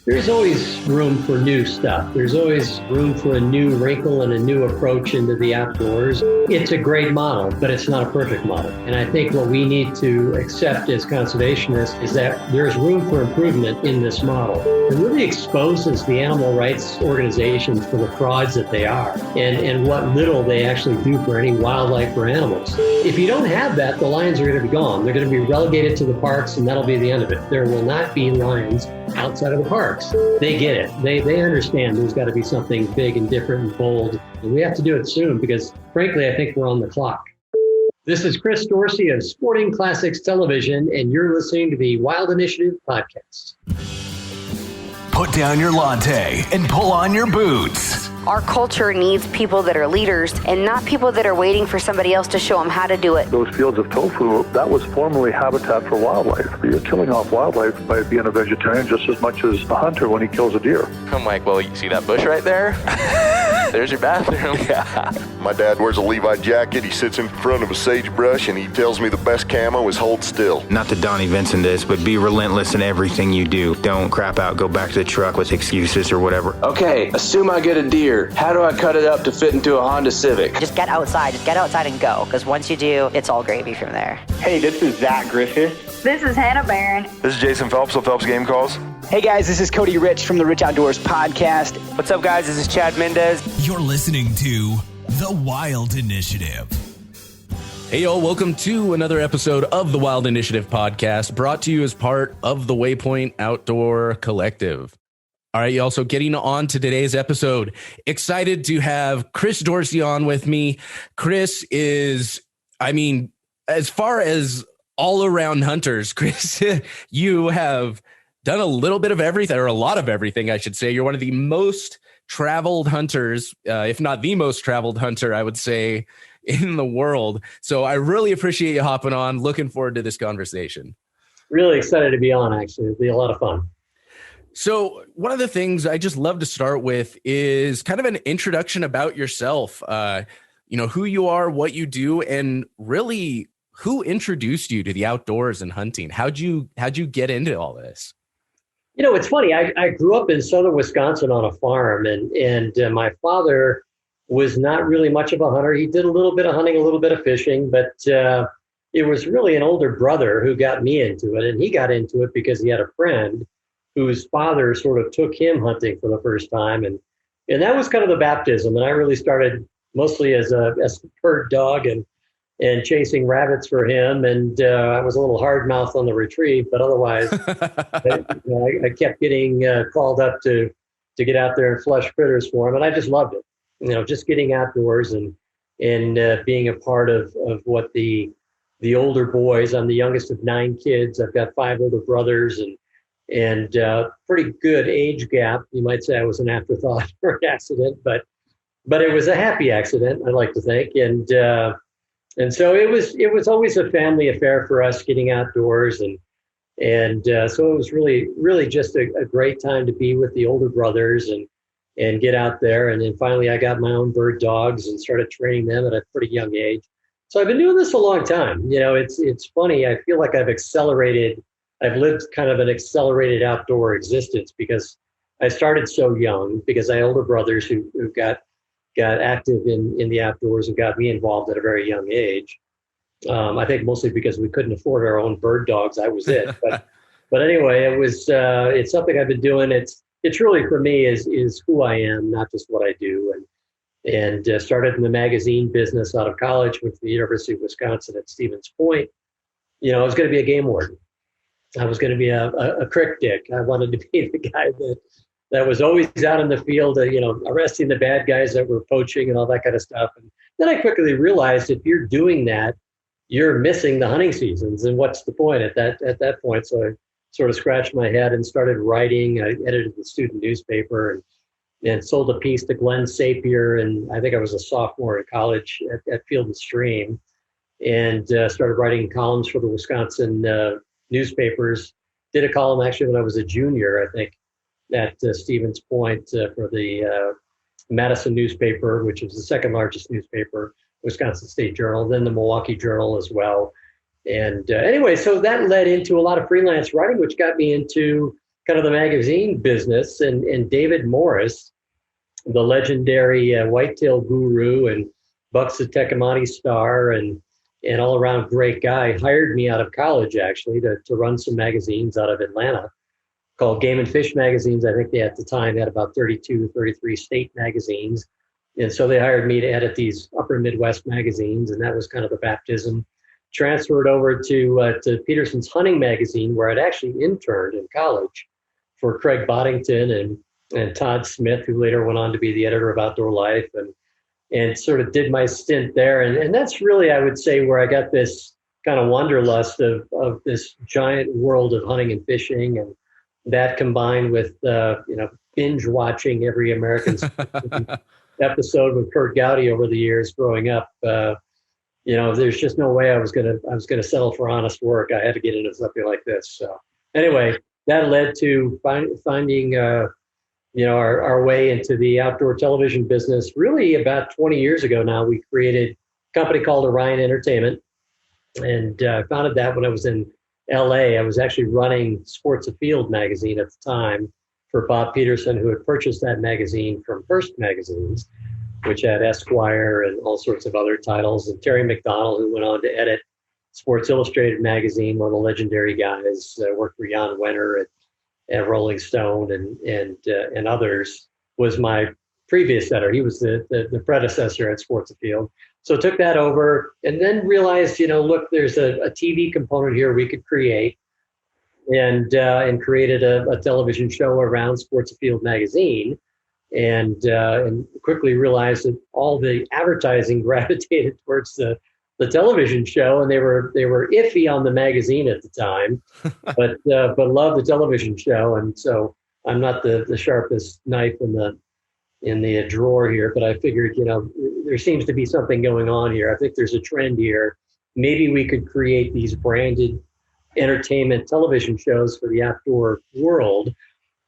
there's always room for new stuff. There's always room for a new wrinkle and a new approach into the outdoors. It's a great model, but it's not a perfect model. And I think what we need to accept as conservationists is that there's room for improvement in this model. It really exposes the animal rights organizations for the frauds that they are and what little they actually do for any wildlife or animals. If you don't have that, the lions are going to be gone. They're going to be relegated to the parks, and that'll be the end of it. There will not be lions outside of the parks. They get it. They understand there's got to be something big and different and bold. And we have to do it soon because, frankly, I think we're on the clock. This is Chris Dorsey of Sporting Classics Television, and you're listening to the Wild Initiative Podcast. Put down your latte and pull on your boots. Our culture needs people that are leaders and not people that are waiting for somebody else to show them how to do it. Those fields of tofu, that was formerly habitat for wildlife. You're killing off wildlife by being a vegetarian just as much as a hunter when he kills a deer. I'm like, well, you see that bush right there? There's your bathroom. Yeah. My dad wears a Levi jacket. He sits in front of a sagebrush and he tells me the best camo is hold still. Not that Donnie Vincent this, but be relentless in everything you do. Don't crap out, go back to the truck with excuses or whatever. Okay, assume I get a deer. How do I cut it up to fit into a Honda Civic? Just get outside and go, because once you do, it's all gravy from there. Hey, this is Zach Griffith. This is Hannah Barron. This is Jason Phelps of Phelps Game Calls. Hey guys, this is Cody Rich from the Rich Outdoors Podcast. What's up guys, this is Chad Mendez. You're listening to The Wild Initiative. Hey y'all, welcome to another episode of the Wild Initiative Podcast, brought to you as part of the Waypoint Outdoor Collective. All right, y'all, so getting on to today's episode, excited to have Chris Dorsey on with me. Chris is, as far as all-around hunters, Chris, you have done a little bit of everything, or a lot of everything, I should say. You're one of the most traveled hunters, if not the most traveled hunter, I would say, in the world. So I really appreciate you hopping on. Looking forward to this conversation. Really excited to be on, actually. It'll be a lot of fun. So one of the things I just love to start with is kind of an introduction about yourself, who you are, what you do, and really who introduced you to the outdoors and hunting. How'd you get into all this? You know, it's funny. I grew up in southern Wisconsin on a farm, and my father was not really much of a hunter. He did a little bit of hunting, a little bit of fishing, but it was really an older brother who got me into it, and he got into it because he had a friend whose father sort of took him hunting for the first time, and that was kind of the baptism. And I really started mostly as a bird dog and chasing rabbits for him. And I was a little hard mouth on the retrieve, but otherwise, I kept getting called up to get out there and flush critters for him. And I just loved it, just getting outdoors and being a part of what the older boys. I'm the youngest of 9 kids. I've got 5 older brothers and pretty good age gap. You might say I was an afterthought or an accident, but it was a happy accident, I like to think. And so it was always a family affair for us getting outdoors. And so it was really, really just a great time to be with the older brothers and get out there. And then finally I got my own bird dogs and started training them at a pretty young age. So I've been doing this a long time. It's funny. I feel like I've lived kind of an accelerated outdoor existence because I started so young, because I had older brothers who got active in the outdoors and got me involved at a very young age. I think mostly because we couldn't afford our own bird dogs. I was it. But anyway, it's something I've been doing. It's really, for me, is who I am, not just what I do. And started in the magazine business out of college, went to the University of Wisconsin at Stevens Point. I was going to be a game warden. I was going to be a crick dick. I wanted to be the guy that was always out in the field, arresting the bad guys that were poaching and all that kind of stuff. And then I quickly realized if you're doing that, you're missing the hunting seasons. And what's the point at that point? So I sort of scratched my head and started writing. I edited the student newspaper and sold a piece to Glenn Sapier. And I think I was a sophomore in college at Field and Stream, and started writing columns for the Wisconsin newspapers. Did a column actually when I was a junior, I think, at Stevens Point for the Madison newspaper, which was the second largest newspaper, Wisconsin State Journal, then the Milwaukee Journal as well. And anyway, so that led into a lot of freelance writing, which got me into kind of the magazine business, and David Morris, the legendary whitetail guru and Bucks of Tecumseh star and all around great guy, hired me out of college actually to run some magazines out of Atlanta called Game and Fish magazines. I think they at the time had about 32, 33 state magazines. And so they hired me to edit these upper Midwest magazines, and that was kind of the baptism. Transferred over to Peterson's hunting magazine, where I'd actually interned in college for Craig Boddington and Todd Smith, who later went on to be the editor of Outdoor Life, and sort of did my stint there. And that's really, I would say, where I got this kind of wanderlust of this giant world of hunting and fishing, and that combined with binge watching every American episode with Kurt Gowdy over the years growing up. There's just no way I was gonna settle for honest work. I had to get into something like this. So anyway, that led to finding our way into the outdoor television business. Really, about 20 years ago now, we created a company called Orion Entertainment, and founded that when I was in LA. I was actually running Sports Afield magazine at the time for Bob Peterson, who had purchased that magazine from Hearst Magazines, which had Esquire and all sorts of other titles, and Terry McDonald, who went on to edit Sports Illustrated magazine, one of the legendary guys, worked for Jan Wenner at Rolling Stone and others, was my previous editor. He was the predecessor at Sports Afield. So took that over, and then realized, look, there's a TV component here we could create, and created a television show around Sports Afield magazine, and quickly realized that all the advertising gravitated towards the television show, and they were iffy on the magazine at the time, but loved the television show. And so I'm not the sharpest knife in the drawer here, but I figured, there seems to be something going on here. I think there's a trend here. Maybe we could create these branded entertainment television shows for the outdoor world.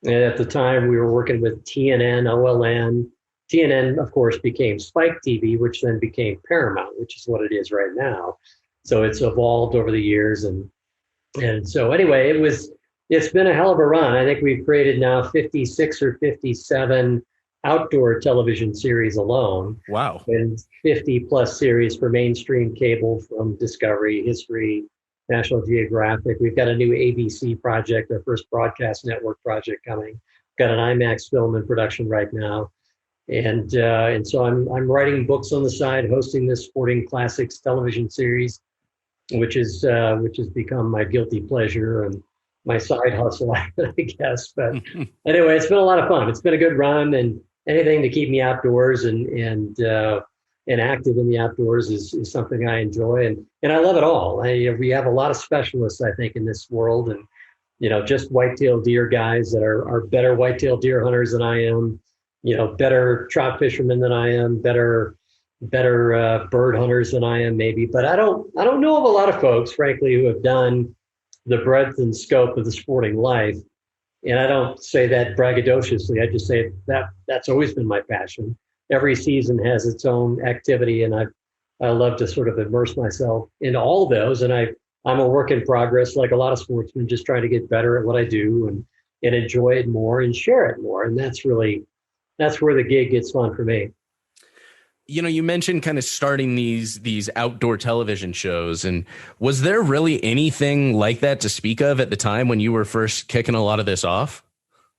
And at the time, we were working with TNN, OLN. TNN, of course, became Spike TV, which then became Paramount, which is what it is right now. So it's evolved over the years. And so anyway, it's been a hell of a run. I think we've created now 56 or 57 outdoor television series alone. Wow. And 50 plus series for mainstream cable, from Discovery, History, National Geographic. We've got a new ABC project, our first broadcast network project coming. Got an IMAX film in production right now. And so I'm writing books on the side, hosting this Sporting Classics television series, which has become my guilty pleasure and my side hustle, I guess. But anyway, it's been a lot of fun. It's been a good run, and anything to keep me outdoors and active in the outdoors is something I enjoy, and I love it all. We have a lot of specialists, I think, in this world, and just whitetail deer guys that are better whitetail deer hunters than I am, better trout fishermen than I am, better bird hunters than I am, maybe. But I don't know of a lot of folks, frankly, who have done the breadth and scope of the sporting life. And I don't say that braggadociously. I just say that's always been my passion. Every season has its own activity, and I love to sort of immerse myself in all of those. And I'm a work in progress, like a lot of sportsmen, just trying to get better at what I do and enjoy it more and share it more. And that's where the gig gets fun for me. You mentioned kind of starting these outdoor television shows, and was there really anything like that to speak of at the time when you were first kicking a lot of this off?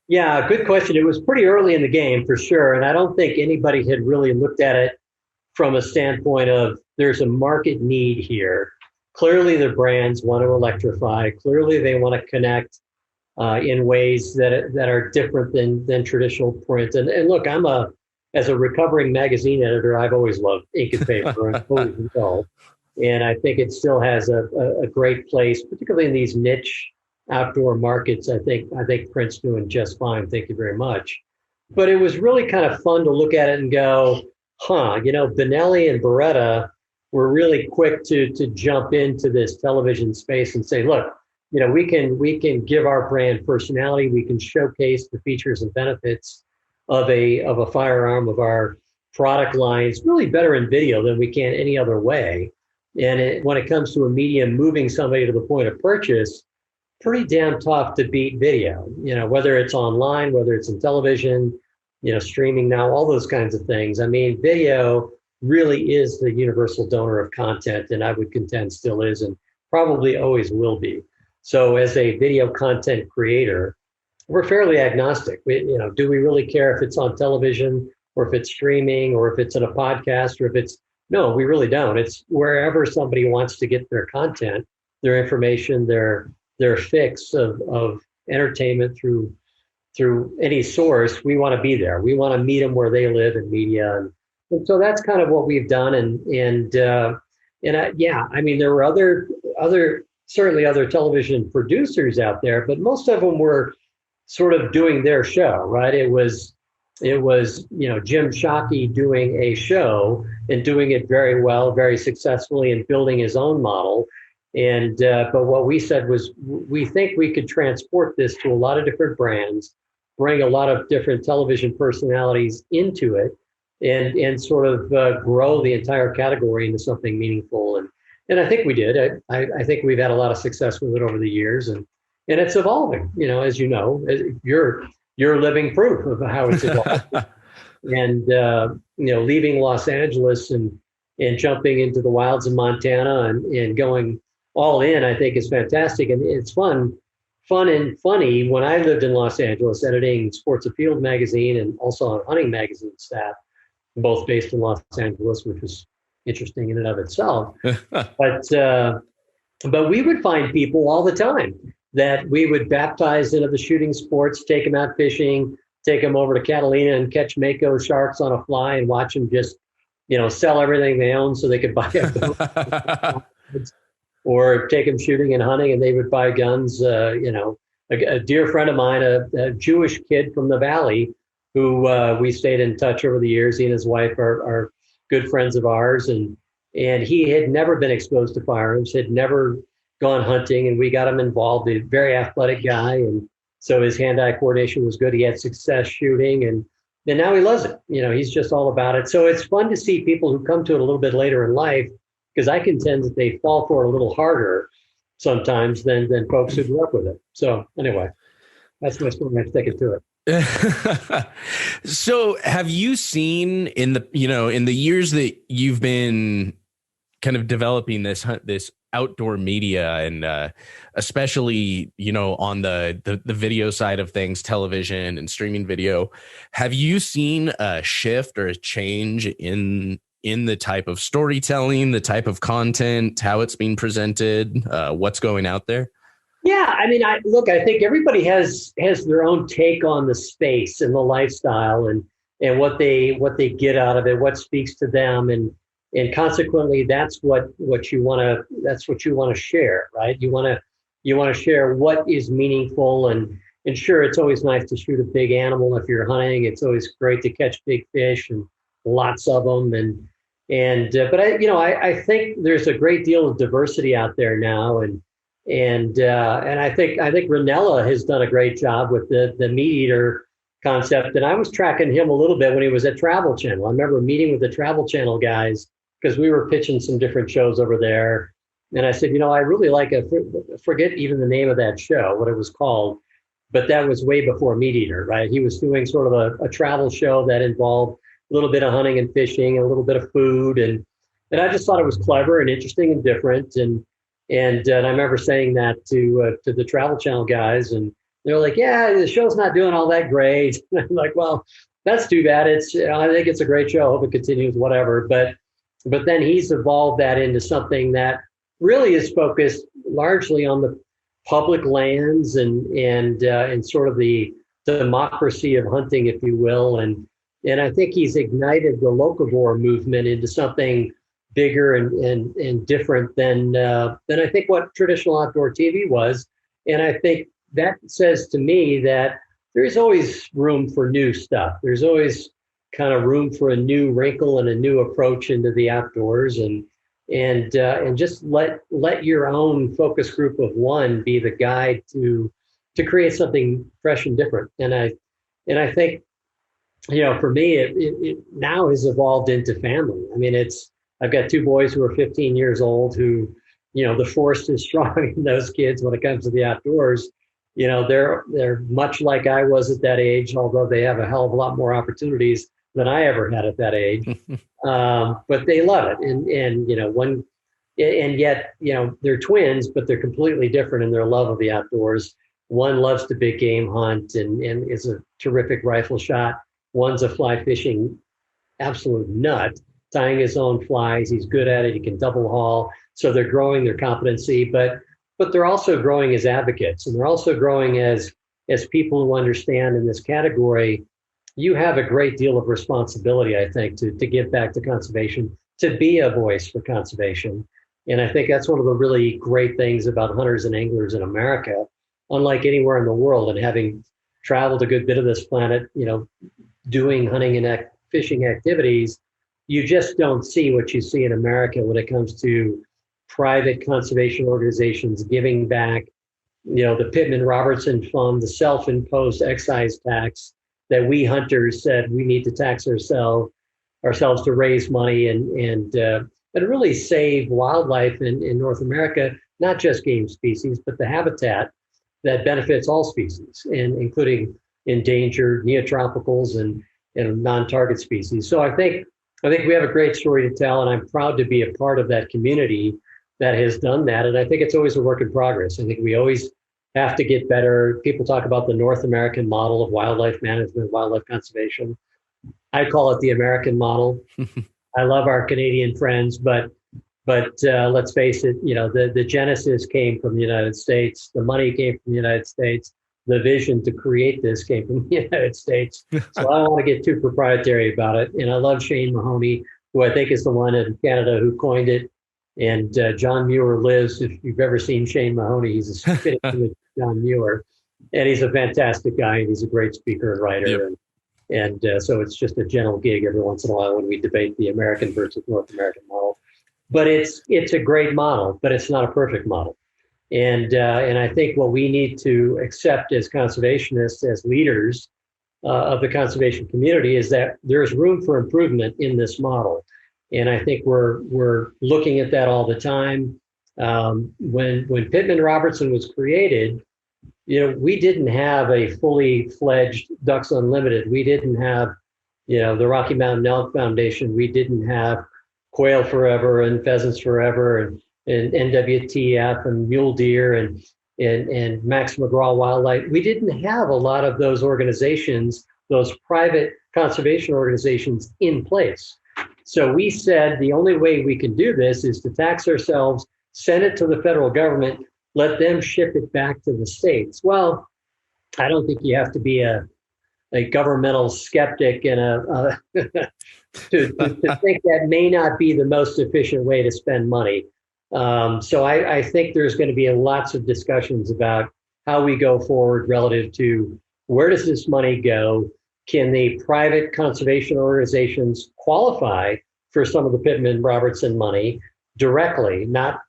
Yeah, good question. It was pretty early in the game for sure, and I don't think anybody had really looked at it from a standpoint of there's a market need here. Clearly, the brands want to electrify. Clearly, they want to connect in ways that are different than traditional print. And look, as a recovering magazine editor, I've always loved ink and paper and always involved. And I think it still has a great place, particularly in these niche outdoor markets. I think print's doing just fine. Thank you very much. But it was really kind of fun to look at it and go, Benelli and Beretta were really quick to jump into this television space and say, look, we can give our brand personality. We can showcase the features and benefits of a firearm, of our product lines, really better in video than we can any other way. And when it comes to a medium moving somebody to the point of purchase, pretty damn tough to beat video, whether it's online, whether it's in television, streaming now, all those kinds of things. I mean, video really is the universal donor of content, and I would contend still is and probably always will be. So as a video content creator, we're fairly agnostic. Do we really care if it's on television or if it's streaming or if it's in a podcast or if it's, no, we really don't. It's wherever somebody wants to get their content, their information, their fix of entertainment through any source, we want to be there. We want to meet them where they live in media. And so that's kind of what we've done. There were certainly other television producers out there, but most of them were sort of doing their show, right? It was Jim Shockey doing a show and doing it very well, very successfully, and building his own model. But what we said was, we think we could transport this to a lot of different brands, bring a lot of different television personalities into it, and sort of grow the entire category into something meaningful. And I think we did. I think we've had a lot of success with it over the years, and it's evolving. As you know, you're living proof of how it's evolving. And leaving Los Angeles and jumping into the wilds of Montana and going all in, I think is fantastic. And it's fun and funny. When I lived in Los Angeles, editing Sports Afield magazine and also on hunting magazine staff, both based in Los Angeles, which was interesting in and of itself. But we would find people all the time that we would baptize into the shooting sports, take them out fishing, take them over to Catalina and catch mako sharks on a fly and watch them just, sell everything they own so they could buy a boat. Or take them shooting and hunting and they would buy guns. A dear friend of mine, a Jewish kid from the Valley, who we stayed in touch over the years. He and his wife are good friends of ours. And he had never been exposed to firearms, had never gone hunting, and we got him involved. He's a very athletic guy, and so his hand-eye coordination was good. He had success shooting, and now he loves it. He's just all about it. So it's fun to see people who come to it a little bit later in life, because I contend that they fall for it a little harder sometimes than folks who grew up with it. So anyway, that's my story. I'm sticking to it. So have you seen in the years that you've been kind of developing this outdoor media and especially, on the video side of things, television and streaming video, have you seen a shift or a change in the type of storytelling, the type of content, how it's being presented, what's going out there? Yeah, I mean, I think everybody has their own take on the space and the lifestyle and what they get out of it, what speaks to them, and consequently, that's what you want to share, right? You want to share what is meaningful, and sure, it's always nice to shoot a big animal if you're hunting. It's always great to catch big fish and lots of them, but I think there's a great deal of diversity out there now, and I think Ranella has done a great job with the meateater concept. And I was tracking him a little bit when he was at Travel Channel. I remember meeting with the Travel Channel guys because we were pitching some different shows over there. And I said, I really like forget even the name of that show, what it was called, but that was way before meateater, right? He was doing sort of a travel show that involved a little bit of hunting and fishing and a little bit of food. And I just thought it was clever and interesting and different. And I remember saying that to the Travel Channel guys, and they're like, yeah, the show's not doing all that great. I'm like, well, that's too bad. I think it's a great show. I hope it continues, whatever. But then he's evolved that into something that really is focused largely on the public lands and sort of the democracy of hunting, if you will. And I think he's ignited the locavore movement into something bigger and different than I think what traditional outdoor TV was. And I think that says to me that there's always room for new stuff. There's always kind of room for a new wrinkle and a new approach into the outdoors, and just let your own focus group of one be the guide to create something fresh and different. And I think, for me, it now has evolved into family. I mean, I've got two boys who are 15 years old who the force is strong in those kids when it comes to the outdoors. They're much like I was at that age, although they have a hell of a lot more opportunities than I ever had at that age. But they love it. And yet, they're twins, but they're completely different in their love of the outdoors. One loves to big game hunt and is a terrific rifle shot. One's a fly fishing absolute nut, tying his own flies. He's good at it. He can double haul. So they're growing their competency, but they're also growing as advocates, and they're also growing as people who understand in this category. You have a great deal of responsibility, I think, to give back to conservation, to be a voice for conservation. And I think that's one of the really great things about hunters and anglers in America, unlike anywhere in the world, and having traveled a good bit of this planet, doing hunting and fishing activities, you just don't see what you see in America when it comes to private conservation organizations giving back, the Pittman-Robertson Fund, the self-imposed excise tax that we hunters said we need to tax ourselves to raise money and really save wildlife in North America, not just game species, but the habitat that benefits all species, and including endangered neotropicals and non-target species. So I think we have a great story to tell, and I'm proud to be a part of that community that has done that. And I think it's always a work in progress. I think we always have to get better. People talk about the North American model of wildlife management, wildlife conservation. I call it the American model. I love our Canadian friends, but let's face it, the genesis came from the United States. The money came from the United States. The vision to create this came from the United States. So I don't want to get too proprietary about it. And I love Shane Mahoney, who I think is the one in Canada who coined it. And John Muir lives. If you've ever seen Shane Mahoney, he's a spitting image of John Muir. And he's a fantastic guy. And he's a great speaker and writer. Yep. And so it's just a gentle gig every once in a while when we debate the American versus North American model. But it's a great model, but it's not a perfect model. And I think what we need to accept as conservationists, as leaders of the conservation community, is that there's room for improvement in this model. And I think we're looking at that all the time. When Pittman-Robertson was created, we didn't have a fully fledged Ducks Unlimited. We didn't have, the Rocky Mountain Elk Foundation. We didn't have Quail Forever and Pheasants Forever and NWTF and Mule Deer and Max McGraw Wildlife. We didn't have a lot of those organizations, those private conservation organizations in place. So we said the only way we can do this is to tax ourselves, send it to the federal government, let them ship it back to the states. Well, I don't think you have to be a governmental skeptic and to think that may not be the most efficient way to spend money. So I think there's going to be lots of discussions about how we go forward relative to where does this money go? Can the private conservation organizations qualify for some of the Pittman-Robertson money directly, not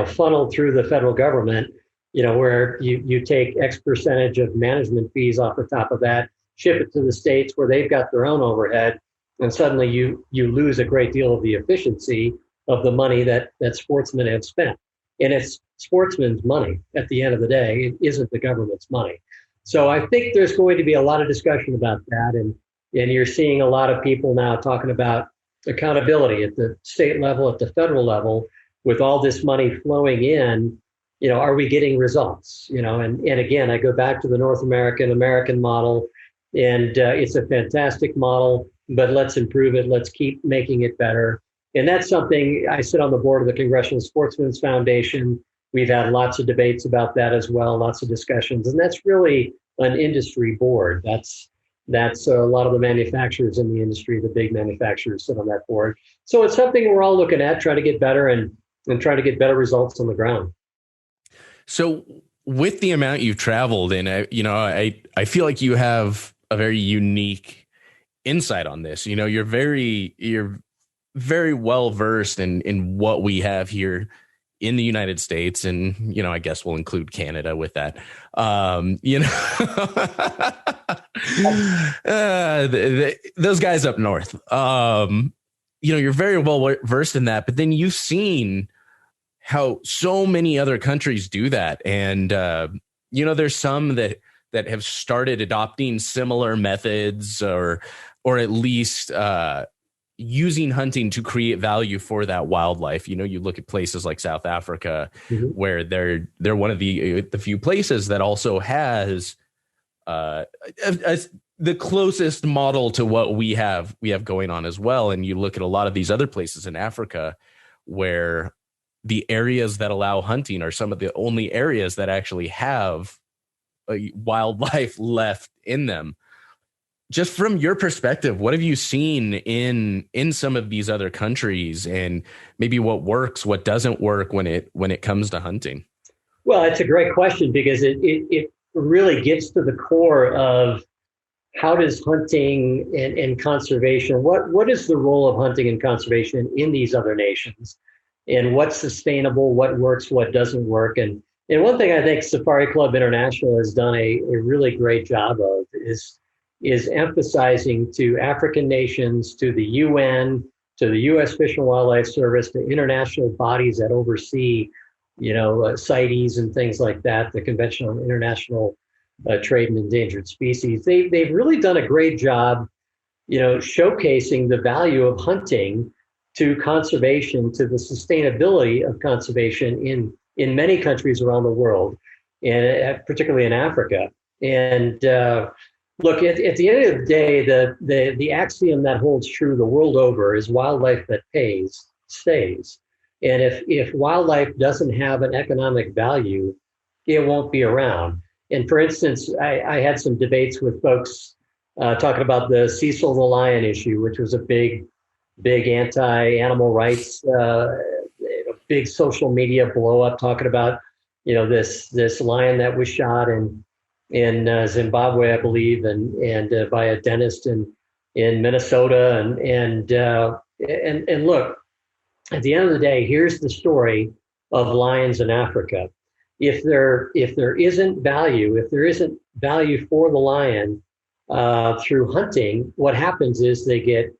funneled through the federal government, where you take X percentage of management fees off the top of that, ship it to the states where they've got their own overhead, and suddenly you lose a great deal of the efficiency of the money that sportsmen have spent. And it's sportsmen's money at the end of the day. It isn't the government's money. So I think there's going to be a lot of discussion about that. And you're seeing a lot of people now talking about accountability at the state level, at the federal level, with all this money flowing in, are we getting results? And again, I go back to the North American model, and it's a fantastic model, but let's improve it. Let's keep making it better. And that's something. I sit on the board of the Congressional Sportsmen's Foundation. We've had lots of debates about that as well, lots of discussions, and that's really an industry board. That's a lot of the manufacturers in the industry, the big manufacturers sit on that board. So it's something we're all looking at, trying to get better and trying to get better results on the ground. So with the amount you've traveled, and I feel like you have a very unique insight on this. You're very well versed in what we have here in the United States, and I guess we'll include Canada with that. Those guys up north. You're very well versed in that, but then you've seen how so many other countries do that. And, there's some that have started adopting similar methods or at least using hunting to create value for that wildlife. You look at places like South Africa, where they're one of the few places that also has the closest model to what we have going on as well. And you look at a lot of these other places in Africa where the areas that allow hunting are some of the only areas that actually have wildlife left in them. Just from your perspective, what have you seen in some of these other countries, and maybe what works, what doesn't work when it comes to hunting? Well, it's a great question, because it really gets to the core of how does hunting and conservation, what is the role of hunting and conservation in these other nations, and what's sustainable, what works, what doesn't work. And one thing I think Safari Club International has done a really great job of is emphasizing to African nations, to the UN, to the U.S. Fish and Wildlife Service, to international bodies that oversee, CITES and things like that, the Convention on International Trade in Endangered Species. They've really done a great job, showcasing the value of hunting to conservation, to the sustainability of conservation in many countries around the world, and particularly in Africa. And look, at the end of the day, the axiom that holds true the world over is wildlife that pays stays. And if wildlife doesn't have an economic value, it won't be around. And for instance, I had some debates with folks talking about the Cecil the lion issue, which was a big anti-animal rights, big social media blow up, talking about this lion that was shot in Zimbabwe, I believe, and by a dentist in Minnesota, and look, at the end of the day, here's the story of lions in Africa. If there isn't value for the lion through hunting, what happens is they get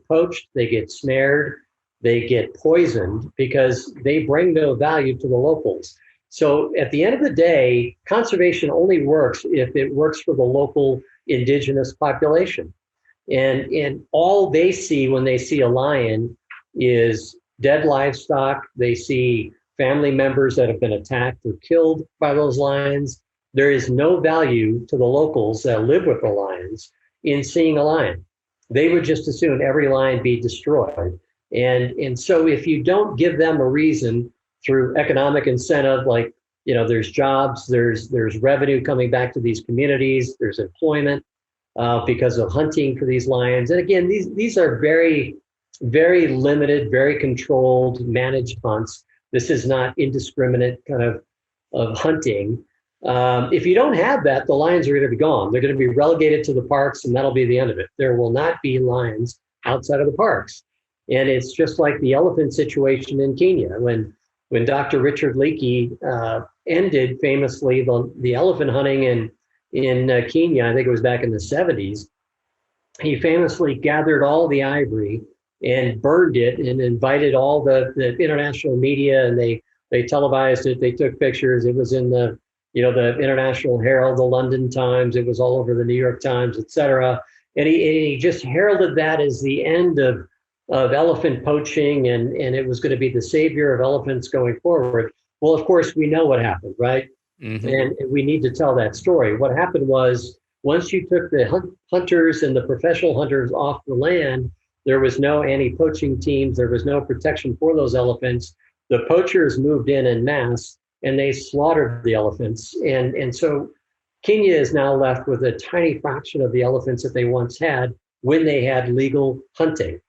poached, they get snared, they get poisoned, because they bring no value to the locals. So at the end of the day, conservation only works if it works for the local indigenous population. And all they see when they see a lion is dead livestock. They see family members that have been attacked or killed by those lions. There is no value to the locals that live with the lions in seeing a lion. They would just as soon every lion be destroyed. And so if you don't give them a reason through economic incentive, like, there's jobs, there's revenue coming back to these communities, there's employment because of hunting for these lions. And again, these are very, very limited, very controlled, managed hunts. This is not indiscriminate kind of hunting. If you don't have that, the lions are going to be gone. They're going to be relegated to the parks, and that'll be the end of it. There will not be lions outside of the parks. And it's just like the elephant situation in Kenya. When Dr. Richard Leakey ended famously the elephant hunting in Kenya, I think it was back in the 70s, he famously gathered all the ivory and burned it and invited all the international media, and they televised it. They took pictures. It was in the International Herald, the London Times. It was all over the New York Times, etc. And he just heralded that as the end of elephant poaching, and it was going to be the savior of elephants going forward. Well, of course, we know what happened, right? Mm-hmm. And we need to tell that story. What happened was, once you took the hunters and the professional hunters off the land, there was no anti-poaching teams. There was no protection for those elephants. The poachers moved in masse, and they slaughtered the elephants. And so Kenya is now left with a tiny fraction of the elephants that they once had when they had legal hunting.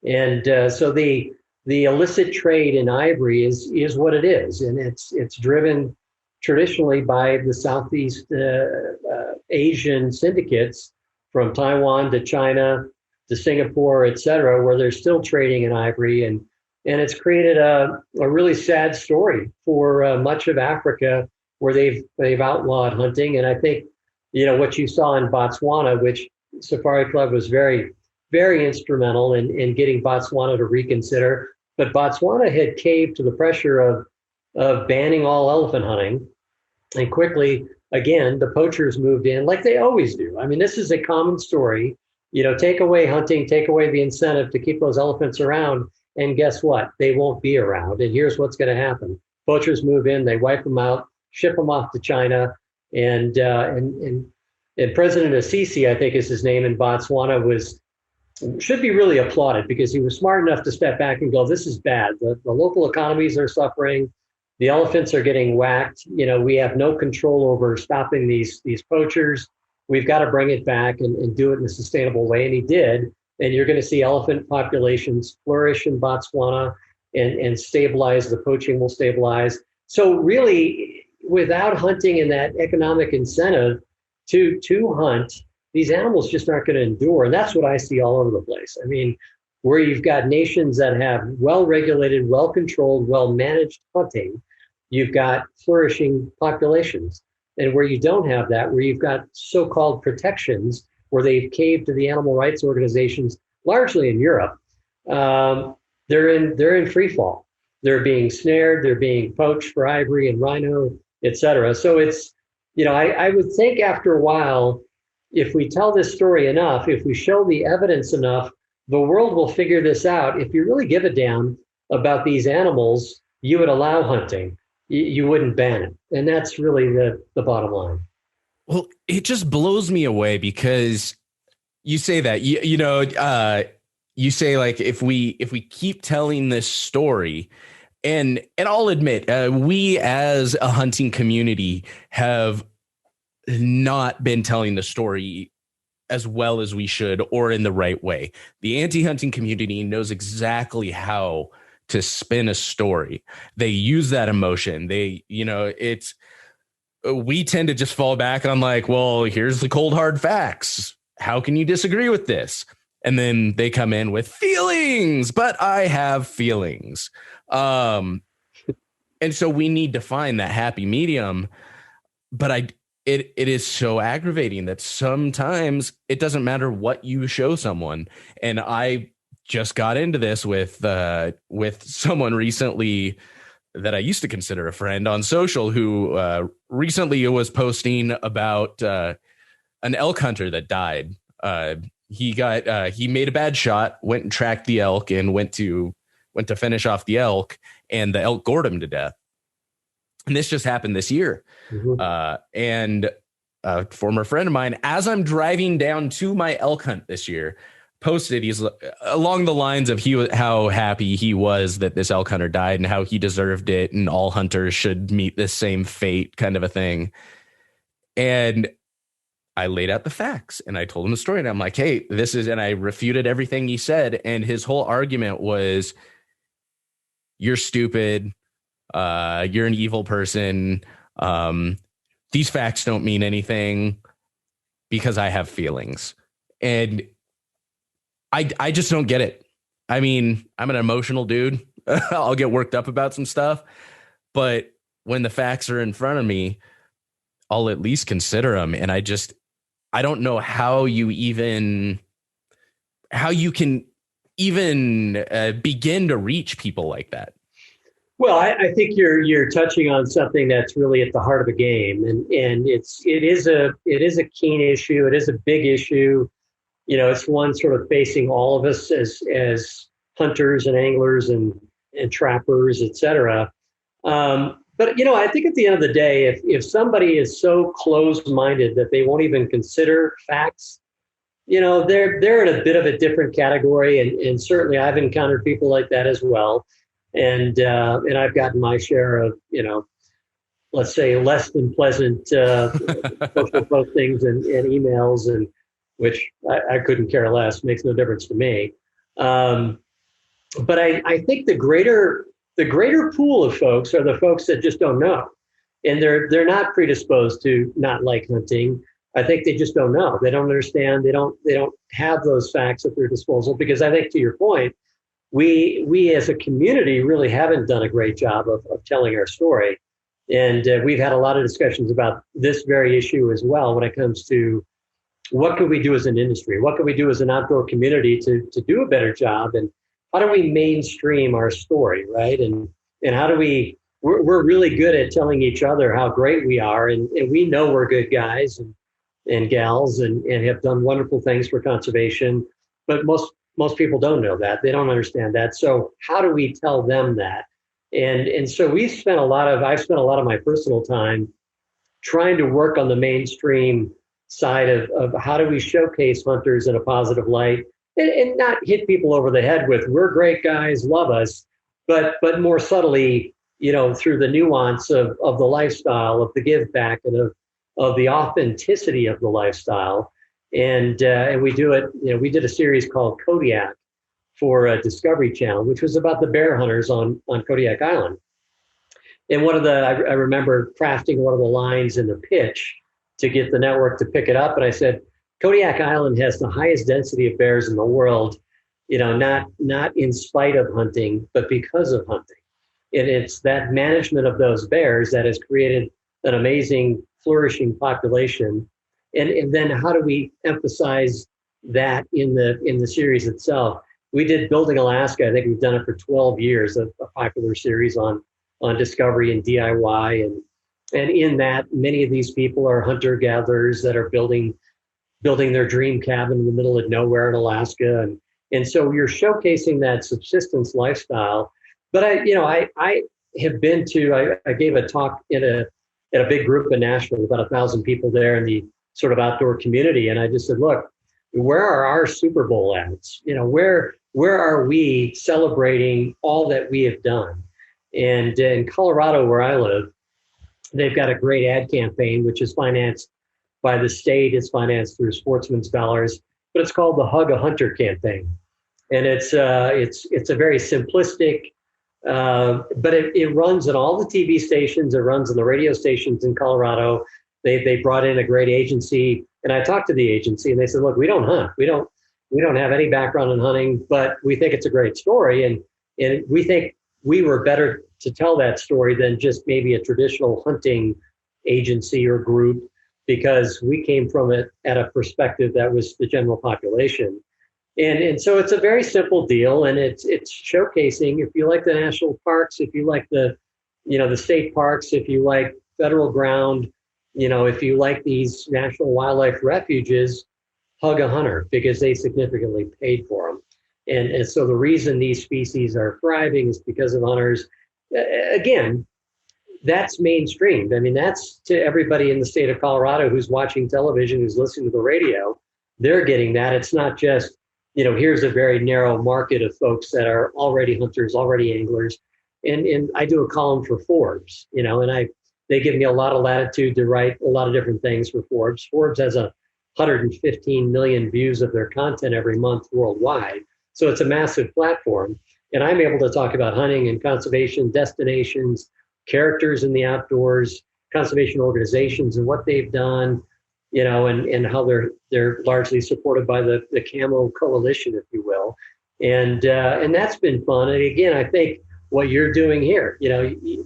And so the illicit trade in ivory is what it is, and it's driven traditionally by the Southeast Asian syndicates from Taiwan to China to Singapore, et cetera, where they're still trading in ivory, and it's created a really sad story for much of Africa, where they've outlawed hunting. And I think what you saw in Botswana, which Safari Club was very, very instrumental in getting Botswana to reconsider. But Botswana had caved to the pressure of banning all elephant hunting. And quickly, again, the poachers moved in like they always do. I mean, this is a common story. Take away hunting, take away the incentive to keep those elephants around. And guess what? They won't be around. And here's what's going to happen. Poachers move in, they wipe them out, ship them off to China. And President Assisi, I think is his name, in Botswana, should be really applauded because he was smart enough to step back and go, this is bad. The local economies are suffering. The elephants are getting whacked. We have no control over stopping these poachers. We've got to bring it back and do it in a sustainable way. And he did. And you're going to see elephant populations flourish in Botswana and stabilize. The poaching will stabilize. So really, without hunting and that economic incentive to hunt, these animals just aren't going to endure. And that's what I see all over the place. I mean, where you've got nations that have well-regulated, well-controlled, well-managed hunting, you've got flourishing populations. And where you don't have that, where you've got so-called protections, where they've caved to the animal rights organizations, largely in Europe, they're in free fall. They're being snared, they're being poached for ivory and rhino, et cetera. So it's, I would think after a while, if we tell this story enough, if we show the evidence enough, the world will figure this out. If you really give a damn about these animals, you would allow hunting. You wouldn't ban it. And that's really the bottom line. Well, it just blows me away because you say that, you say like, if we keep telling this story, and I'll admit, we as a hunting community have not been telling the story as well as we should or in the right way. The anti-hunting community knows exactly how to spin a story. They use that emotion. We tend to just fall back on like, well, here's the cold hard facts. How can you disagree with this? And then they come in with feelings, but I have feelings. And so we need to find that happy medium. But it is so aggravating that sometimes it doesn't matter what you show someone. And I just got into this with someone recently that I used to consider a friend on social, who recently was posting about an elk hunter that died. He made a bad shot, went and tracked the elk, and went to finish off the elk, and the elk gored him to death. And this just happened this year. Mm-hmm. And a former friend of mine, as I'm driving down to my elk hunt this year, posted, he's along the lines of how happy he was that this elk hunter died and how he deserved it and all hunters should meet the same fate, kind of a thing. And I laid out the facts and I told him the story, and I'm like, hey, and I refuted everything he said. And his whole argument was, you're stupid. You're an evil person. These facts don't mean anything because I have feelings. And I just don't get it. I mean, I'm an emotional dude. I'll get worked up about some stuff. But when the facts are in front of me, I'll at least consider them. And I don't know how you can even begin to reach people like that. Well, I think you're touching on something that's really at the heart of the game, and it is a keen issue. It is a big issue. It's one sort of facing all of us as hunters and anglers and trappers, et cetera. But I think at the end of the day, if somebody is so closed-minded that they won't even consider facts, they're in a bit of a different category, and certainly I've encountered people like that as well. And I've gotten my share of, let's say, less than pleasant social postings and emails, and which I couldn't care less, makes no difference to me. But I think the greater pool of folks are the folks that just don't know, and they're not predisposed to not like hunting. I think they just don't know. They don't understand. They don't have those facts at their disposal, because I think, to your point, we as a community really haven't done a great job of telling our story. And we've had a lot of discussions about this very issue as well when it comes to what could we do as an industry? What can we do as an outdoor community to do a better job? And mainstream our story, right? And how do we're really good at telling each other how great we are, and we know we're good guys and gals and have done wonderful things for conservation, but most people don't know that. They don't understand that. So how do we tell them that? And so I've spent a lot of my personal time trying to work on the mainstream side of how do we showcase hunters in a positive light, and not hit people over the head with, we're great guys, love us, but more subtly, through the nuance of the lifestyle, of the give back, and of the authenticity of the lifestyle. And we do it, we did a series called Kodiak for Discovery Channel, which was about the bear hunters on Kodiak Island. And I remember crafting one of the lines in the pitch to get the network to pick it up. And I said, Kodiak Island has the highest density of bears in the world, not in spite of hunting, but because of hunting. And it's that management of those bears that has created an amazing, flourishing population. And then how do we emphasize that in the series itself? We did Building Alaska. I think we've done it for 12 years, a popular series on discovery and DIY. And in that, many of these people are hunter-gatherers that are building their dream cabin in the middle of nowhere in Alaska. And so you're showcasing that subsistence lifestyle. But I have been I gave a talk at a big group in Nashville, about 1,000 people there in the sort of outdoor community. And I just said, look, where are our Super Bowl ads? Where are we celebrating all that we have done? And in Colorado, where I live, they've got a great ad campaign, which is financed by the state. It's financed through sportsmen's dollars, but it's called the Hug a Hunter campaign. And it's a very simplistic, but it runs on all the TV stations. It runs on the radio stations in Colorado. They brought in a great agency, and I talked to the agency, and they said, look, we don't hunt. We don't have any background in hunting, but we think it's a great story. And we think we were better to tell that story than just maybe a traditional hunting agency or group, because we came from it at a perspective that was the general population. And so it's a very simple deal, and it's showcasing, if you like the national parks, if you like the state parks, if you like federal ground, if you like these national wildlife refuges, hug a hunter, because they significantly paid for them. And so the reason these species are thriving is because of hunters. Again, that's mainstream. I mean, that's to everybody in the state of Colorado who's watching television, who's listening to the radio. They're getting that. It's not just, here's a very narrow market of folks that are already hunters, already anglers. And I do a column for Forbes, and they give me a lot of latitude to write a lot of different things for Forbes. Forbes has 115 million views of their content every month worldwide. So it's a massive platform. And I'm able to talk about hunting and conservation, destinations, characters in the outdoors, conservation organizations and what they've done, and how they're largely supported by the Camo Coalition, if you will. And that's been fun. And again, I think what you're doing here,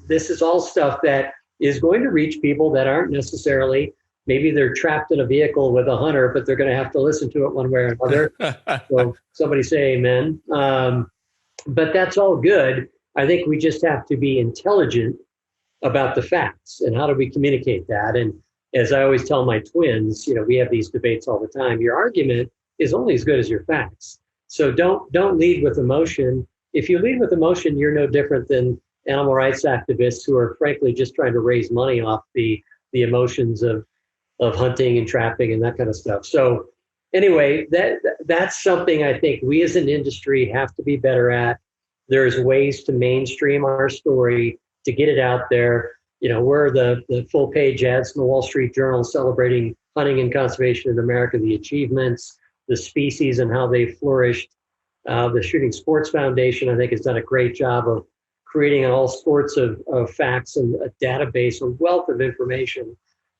this is all stuff that is going to reach people that aren't necessarily, maybe they're trapped in a vehicle with a hunter, but they're going to have to listen to it one way or another. So somebody say amen. But that's all good. I think we just have to be intelligent about the facts and how do we communicate that. And as I always tell my twins, we have these debates all the time. Your argument is only as good as your facts. So don't lead with emotion. If you lead with emotion, you're no different than animal rights activists who are frankly just trying to raise money off the emotions of hunting and trapping and that kind of stuff. So anyway, that's something I think we as an industry have to be better at. There's ways to mainstream our story, to get it out there. We're the full page ads in the Wall Street Journal celebrating hunting and conservation in America, the achievements, the species and how they flourished. The Shooting Sports Foundation, I think, has done a great job of creating all sorts of facts and a database, a wealth of information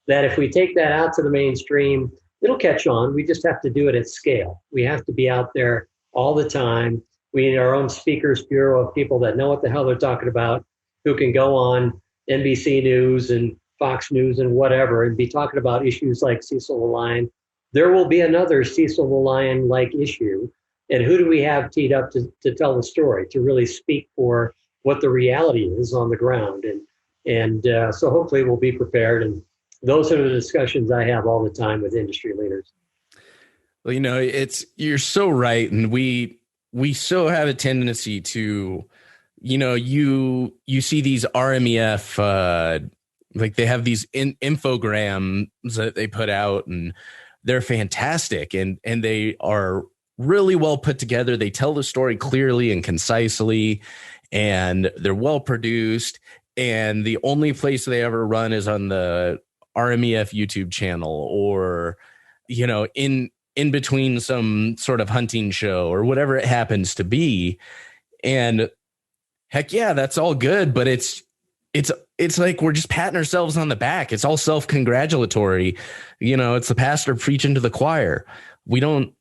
that if we take that out to the mainstream, it'll catch on. We just have to do it at scale. We have to be out there all the time. We need our own speakers bureau of people that know what the hell they're talking about, who can go on NBC News and Fox News and whatever and be talking about issues like Cecil the Lion. There will be another Cecil the Lion-like issue And who do we have teed up to tell the story, to really speak for what the reality is on the ground? And so hopefully we'll be prepared. And those are the discussions I have all the time with industry leaders. Well, you're so right. And we so have a tendency to, you see these RMEF, like they have these infograms that they put out, and they're fantastic. And they are really well put together. They tell the story clearly and concisely, and they're well produced. And the only place they ever run is on the RMEF YouTube channel, or, in between some sort of hunting show or whatever it happens to be. And heck yeah, that's all good. But it's like we're just patting ourselves on the back. It's all self-congratulatory. It's the pastor preaching to the choir. We don't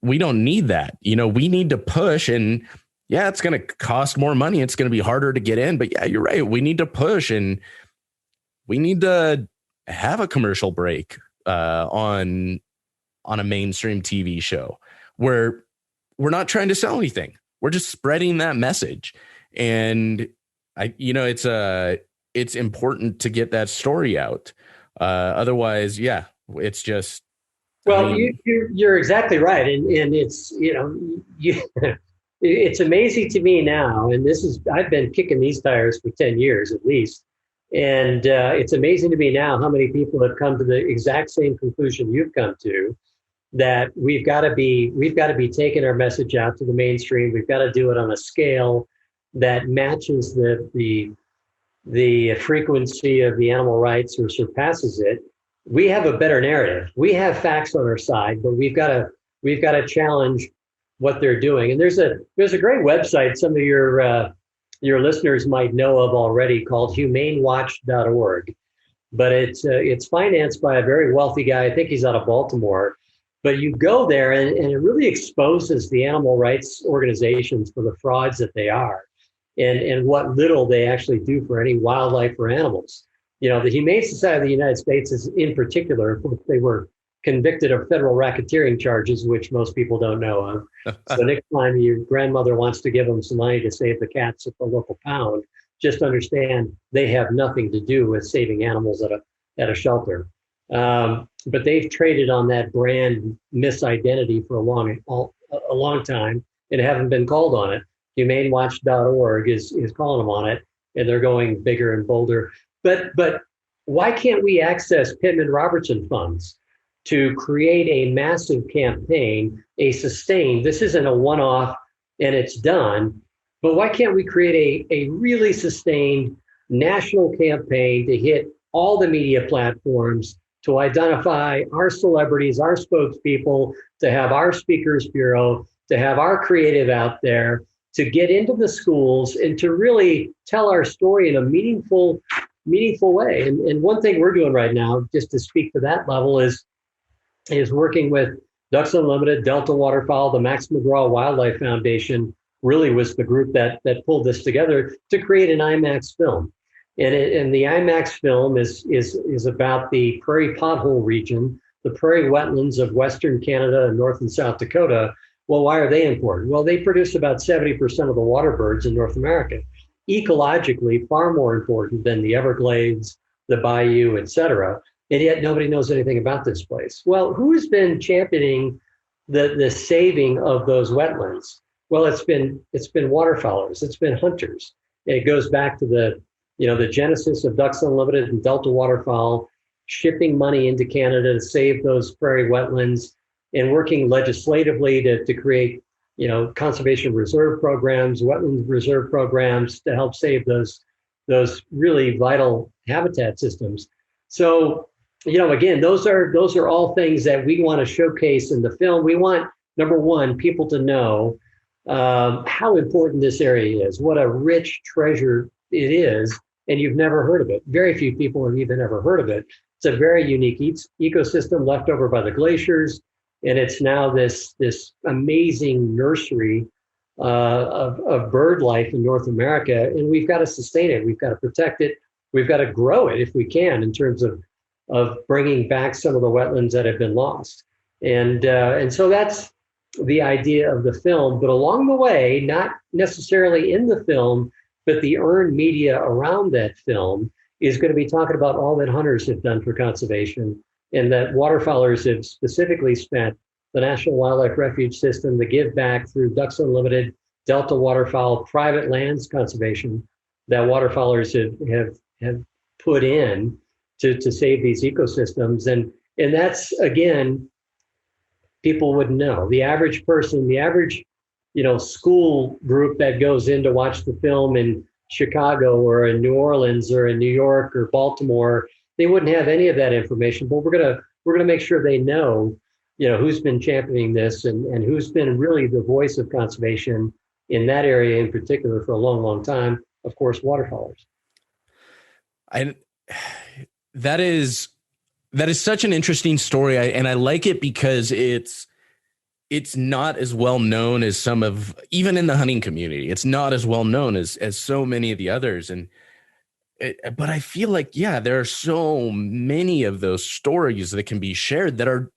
need that. We need to push, and yeah, it's going to cost more money. It's going to be harder to get in, but yeah, you're right. We need to push, and we need to have a commercial break on a mainstream TV show where we're not trying to sell anything. We're just spreading that message. And it's important to get that story out. Otherwise, yeah, it's just. Well, you're exactly right. And it's, it's amazing to me now. And I've been kicking these tires for 10 years at least. And it's amazing to me now how many people have come to the exact same conclusion you've come to, that we've got to be taking our message out to the mainstream. We've got to do it on a scale that matches the frequency of the animal rights or surpasses it. We have a better narrative. We have facts on our side, but we've got to challenge what they're doing. And there's a great website some of your listeners might know of already, called humanewatch.org. But it's financed by a very wealthy guy. I think he's out of Baltimore. But you go there and it really exposes the animal rights organizations for the frauds that they are, and what little they actually do for any wildlife or animals. The Humane Society of the United States is, in particular, of course, they were convicted of federal racketeering charges, which most people don't know of. So next time your grandmother wants to give them some money to save the cats at the local pound, just understand they have nothing to do with saving animals at a shelter. But they've traded on that brand misidentity for a long time and haven't been called on it. HumaneWatch.org is calling them on it, and they're going bigger and bolder. But why can't we access Pittman Robertson funds to create a massive campaign, this isn't a one-off and it's done, but why can't we create a really sustained national campaign to hit all the media platforms, to identify our celebrities, our spokespeople, to have our speakers bureau, to have our creative out there, to get into the schools and to really tell our story in a meaningful way. And one thing we're doing right now, just to speak to that level, is working with Ducks Unlimited, Delta Waterfowl, the Max McGraw Wildlife Foundation really was the group that pulled this together to create an IMAX film. And the IMAX film is about the prairie pothole region, the prairie wetlands of Western Canada and North and South Dakota. Well, why are they important? Well, they produce about 70% of the water birds in North America. Ecologically, far more important than the Everglades, the Bayou, et cetera. And yet nobody knows anything about this place. Well, who's been championing the saving of those wetlands? Well, it's been waterfowlers, it's been hunters. And it goes back to the genesis of Ducks Unlimited and Delta Waterfowl, shipping money into Canada to save those prairie wetlands, and working legislatively to create, conservation reserve programs, wetland reserve programs to help save those really vital habitat systems. So, again, those are all things that we want to showcase in the film. We want, number one, people to know how important this area is, what a rich treasure it is, and you've never heard of it. Very few people have even ever heard of it. It's a very unique ecosystem left over by the glaciers, and it's now this amazing nursery of bird life in North America, and we've got to sustain it. We've got to protect it. We've got to grow it if we can, in terms of bringing back some of the wetlands that have been lost. And so that's the idea of the film, but along the way, not necessarily in the film, but the earned media around that film is going to be talking about all that hunters have done for conservation, and that waterfowlers have specifically spent the National Wildlife Refuge System, the give back through Ducks Unlimited, Delta Waterfowl, private lands conservation that waterfowlers have put in to save these ecosystems. And that's, again, people wouldn't know. The average person, the average, school group that goes in to watch the film in Chicago or in New Orleans or in New York or Baltimore, they wouldn't have any of that information. But we're gonna make sure they know, who's been championing this and who's been really the voice of conservation in that area in particular for a long, long time. Of course, waterfowlers. That is such an interesting story, and I like it because it's not as well known as some of, even in the hunting community, it's not as well known as so many of the others. But I feel like, there are so many of those stories that can be shared that are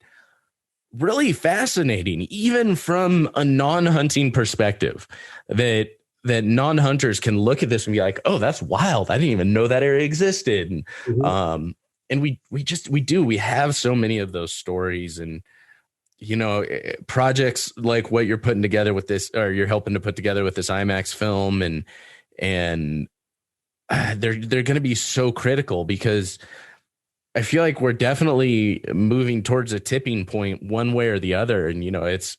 really fascinating, even from a non-hunting perspective, that non-hunters can look at this and be like, oh, that's wild. I didn't even know that area existed. And, and we have so many of those stories, and, projects like what you're putting together with this, or you're helping to put together with this IMAX film. And they're going to be so critical, because I feel like we're definitely moving towards a tipping point one way or the other. And,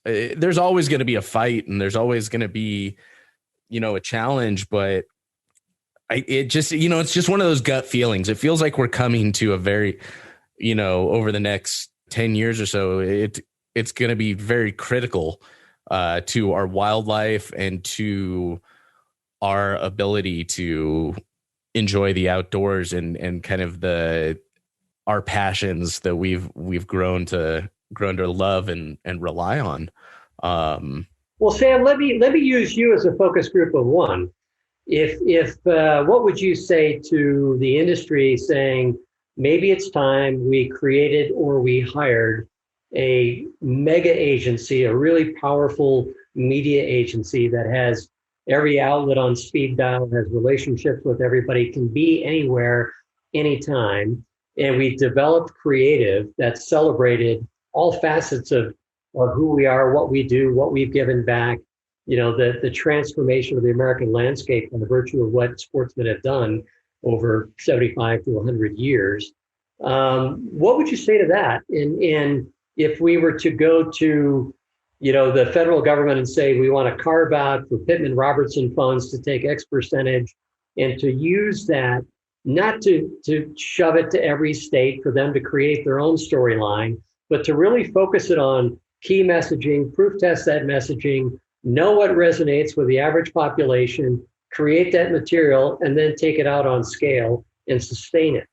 there's always going to be a fight, and there's always going to be, a challenge, but it's just one of those gut feelings. It feels like we're coming to a very, over the next 10 years or so, it's going to be very critical to our wildlife and to our ability to enjoy the outdoors and kind of our passions that we've grown to love and rely on. Well, Sam, let me use you as a focus group of one. If what would you say to the industry saying maybe it's time we created or we hired a mega agency, a really powerful media agency that has every outlet on speed dial, has relationships with everybody, can be anywhere, anytime, and we developed creative that celebrated all facets of who we are, what we do, what we've given back, the transformation of the American landscape by virtue of what sportsmen have done over 75 to 100 years. What would you say to that? And if we were to go to, the federal government and say, we want to carve out for Pittman Robertson funds to take X percentage and to use that, not to shove it to every state for them to create their own storyline, but to really focus it on key messaging, proof test that messaging, know what resonates with the average population, create that material, and then take it out on scale and sustain it.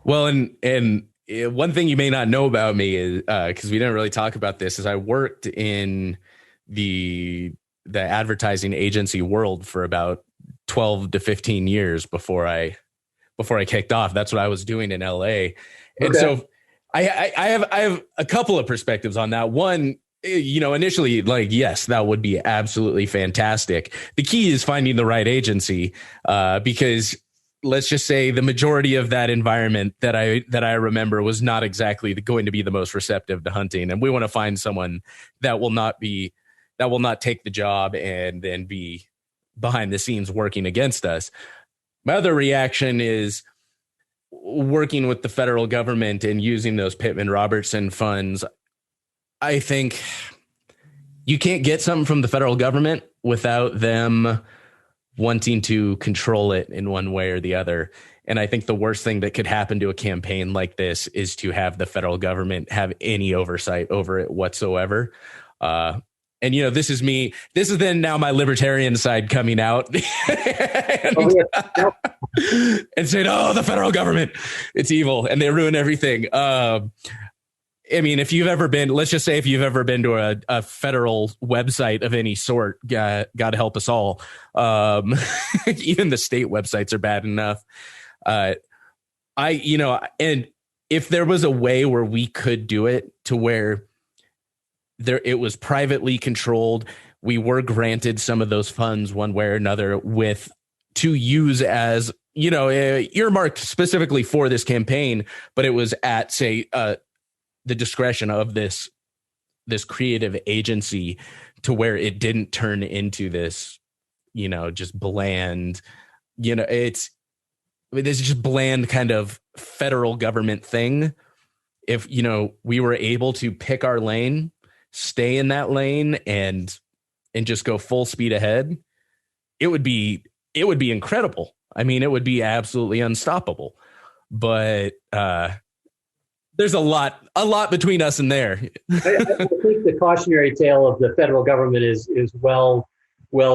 Well, and one thing you may not know about me is, because we didn't really talk about this, is I worked in the advertising agency world for about 12 to 15 years before I kicked off. That's what I was doing in LA. And so I have a couple of perspectives on that. One, initially, like, yes, that would be absolutely fantastic. The key is finding the right agency, because let's just say the majority of that environment that I remember was not exactly going to be the most receptive to hunting. And we want to find someone that will not take the job and then be behind the scenes working against us. My other reaction is working with the federal government and using those Pittman Robertson funds. I think you can't get something from the federal government without them wanting to control it in one way or the other. And I think the worst thing that could happen to a campaign like this is to have the federal government have any oversight over it whatsoever. And, this is me. This is then now my libertarian side coming out and saying, oh, the federal government, it's evil and they ruin everything. I mean, if you've ever been, let's just say if you've ever been to a federal website of any sort, God help us all. Even the state websites are bad enough. And if there was a way where we could do it to where it was privately controlled. We were granted some of those funds one way or another to use as, earmarked specifically for this campaign, but it was at, say, the discretion of this creative agency, to where it didn't turn into this, just bland, it's just bland kind of federal government thing. If, we were able to pick our lane, stay in that lane and just go full speed ahead, it would be incredible. I mean, it would be absolutely unstoppable. But there's a lot between us and there. I think the cautionary tale of the federal government is well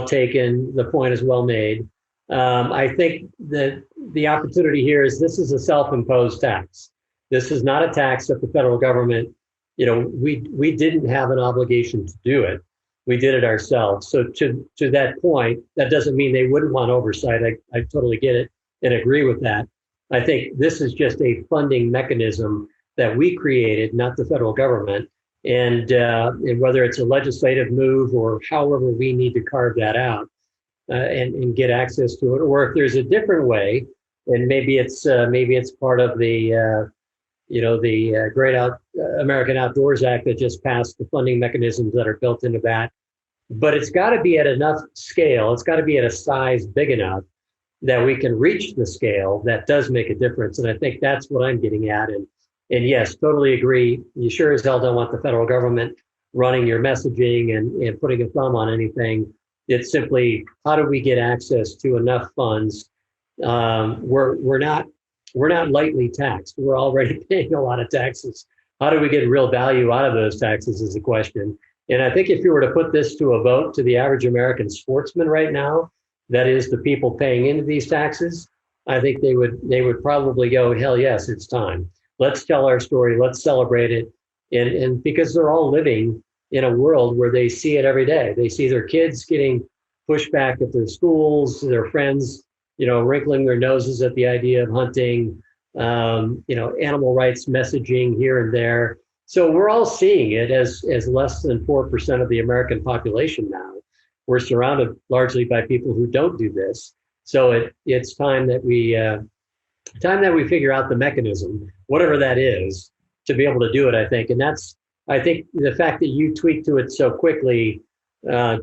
taken. The point is well made. I think that the opportunity here is this is a self-imposed tax. This is not a tax that the federal government, we didn't have an obligation to do it. We did it ourselves. So to that point, that doesn't mean they wouldn't want oversight. I totally get it and agree with that. I think this is just a funding mechanism that we created, not the federal government. And whether it's a legislative move or however we need to carve that out and get access to it, or if there's a different way, and maybe it's part of the Great American Outdoors Act that just passed, the funding mechanisms that are built into that. But it's got to be at enough scale. It's got to be at a size big enough that we can reach the scale that does make a difference. And I think that's what I'm getting at. And yes, totally agree. You sure as hell don't want the federal government running your messaging and putting a thumb on anything. It's simply, how do we get access to enough funds? We're not lightly taxed. We're already paying a lot of taxes. How do we get real value out of those taxes is the question. And I think if you were to put this to a vote to the average American sportsman right now, that is the people paying into these taxes, I think they would probably go, hell yes, it's time. Let's tell our story. Let's celebrate it. And because they're all living in a world where they see it every day. They see their kids getting pushed back at their schools, their friends, wrinkling their noses at the idea of hunting, animal rights messaging here and there. So we're all seeing it as less than 4% of the American population now. We're surrounded largely by people who don't do this. So it's time that we figure out the mechanism, whatever that is, to be able to do it, I think. And I think the fact that you tweaked to it so quickly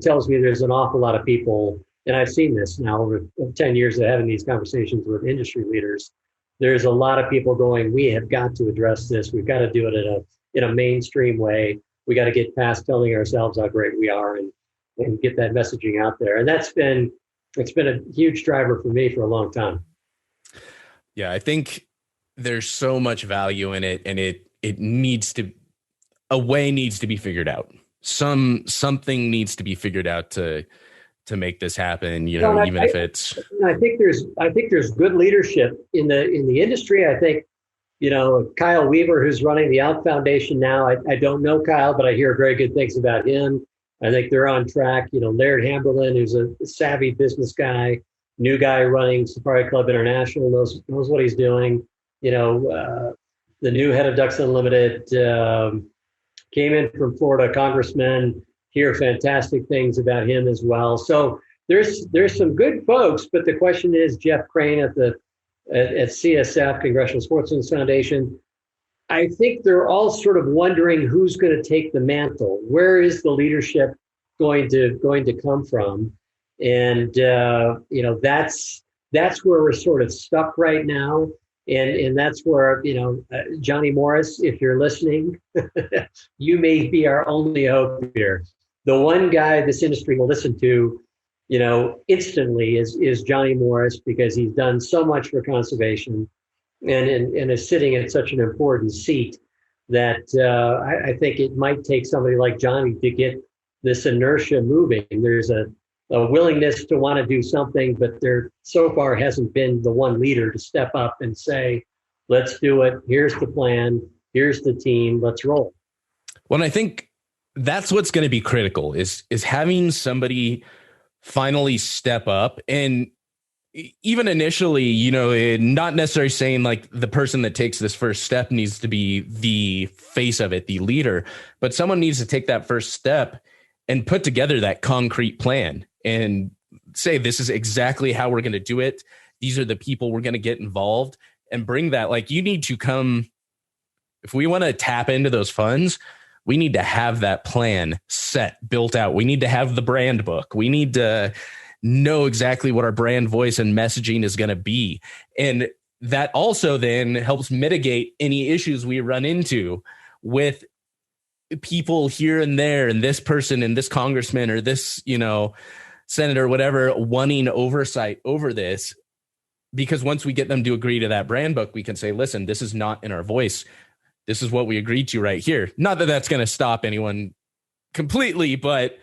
tells me there's an awful lot of people, and I've seen this now over 10 years of having these conversations with industry leaders. There's a lot of people going, we have got to address this. We've got to do it in a mainstream way. We got to get past telling ourselves how great we are and get that messaging out there. And it's been a huge driver for me for a long time. Yeah, I think there's so much value in it, and it needs to be figured out. Something needs to be figured out to make this happen, even if it's. I think there's good leadership in the industry. I think, Kyle Weaver, who's running the Out Foundation now. I don't know Kyle, but I hear very good things about him. I think they're on track. Laird Hamberlin, who's a savvy business guy, new guy running Safari Club International, knows what he's doing. The new head of Ducks Unlimited came in from Florida, congressman. Hear fantastic things about him as well. So there's some good folks, but the question is, Jeff Crane at CSF, Congressional Sportsmen's Foundation, I think they're all sort of wondering who's going to take the mantle. Where is the leadership going to come from? And that's where we're sort of stuck right now. And that's where, Johnny Morris, if you're listening, you may be our only hope here. The one guy this industry will listen to, instantly is Johnny Morris, because he's done so much for conservation and is sitting in such an important seat that I think it might take somebody like Johnny to get this inertia moving. There's a willingness to want to do something, but there so far hasn't been the one leader to step up and say, let's do it. Here's the plan. Here's the team. Let's roll. Well, I think that's what's going to be critical is having somebody finally step up. And even initially, not necessarily saying like the person that takes this first step needs to be the face of it, the leader, but someone needs to take that first step and put together that concrete plan and say, this is exactly how we're going to do it. These are the people we're going to get involved, and bring that. Like, you need to come, if we want to tap into those funds, we need to have that plan set, built out. We need to have the brand book. We need to know exactly what our brand voice and messaging is going to be. And that also then helps mitigate any issues we run into with people here and there, and this person and this congressman or this, senator, whatever, wanting oversight over this. Because once we get them to agree to that brand book, we can say, listen, this is not in our voice. This is what we agreed to right here. Not that that's going to stop anyone completely, but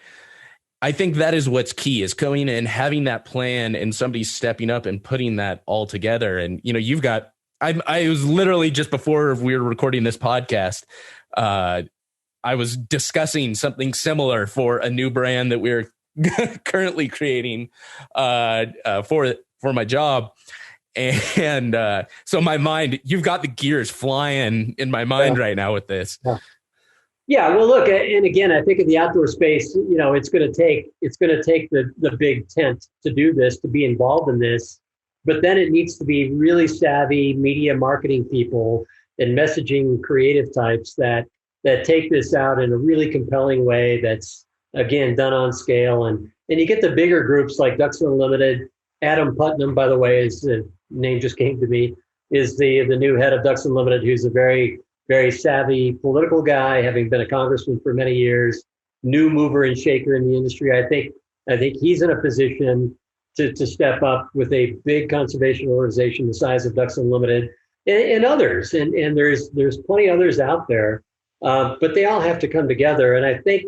I think that is what's key, is going and having that plan and somebody stepping up and putting that all together. And, you've got, I was literally just before we were recording this podcast, I was discussing something similar for a new brand that we're currently creating for my job. And so my mind, you've got the gears flying in my mind right now with this. Yeah, well, look, and again, I think in the outdoor space, it's going to take the big tent to do this, to be involved in this, but then it needs to be really savvy media marketing people and messaging creative types that take this out in a really compelling way. That's, again, done on scale, and you get the bigger groups like Ducks Unlimited. Adam Putnam, by the way, is the name just came to me, is the new head of Ducks Unlimited, who's a very, very savvy political guy, having been a congressman for many years, new mover and shaker in the industry. I think he's in a position to step up with a big conservation organization the size of Ducks Unlimited, and others. And there's plenty others out there, but they all have to come together. And I think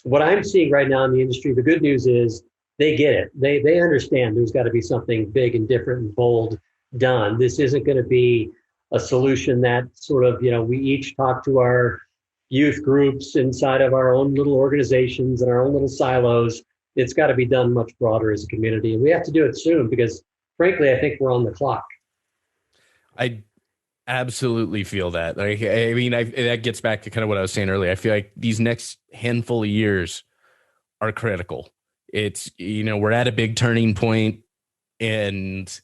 what I'm seeing right now in the industry, the good news is they get it. They understand there's got to be something big and different and bold done. This isn't going to be a solution that sort of, we each talk to our youth groups inside of our own little organizations and our own little silos. It's got to be done much broader as a community. And we have to do it soon because, frankly, I think we're on the clock. I absolutely feel that. That gets back to kind of what I was saying earlier. I feel like these next handful of years are critical. It's, we're at a big turning point, and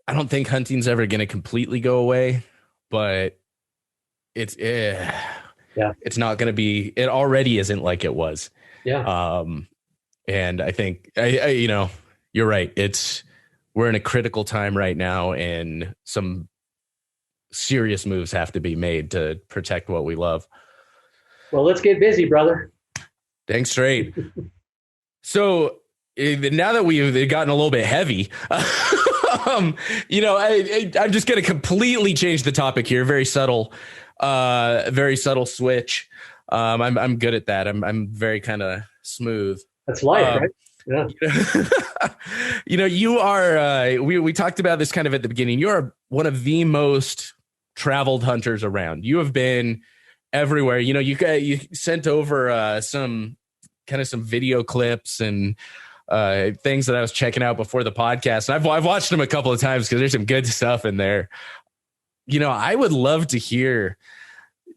I don't think hunting's ever going to completely go away, but it's not going to be, it already isn't like it was. Yeah. And I think, you're right. We're in a critical time right now, and some serious moves have to be made to protect what we love. Well, let's get busy, brother. Dang straight. So now that we've gotten a little bit heavy, I'm just going to completely change the topic here. Very subtle switch. I'm good at that. I'm very kind of smooth. That's life, right? Yeah. You are, we talked about this kind of at the beginning. You're one of the most traveled hunters around. You have been everywhere. You sent over some video clips and things that I was checking out before the podcast. And I've watched them a couple of times because there's some good stuff in there. I would love to hear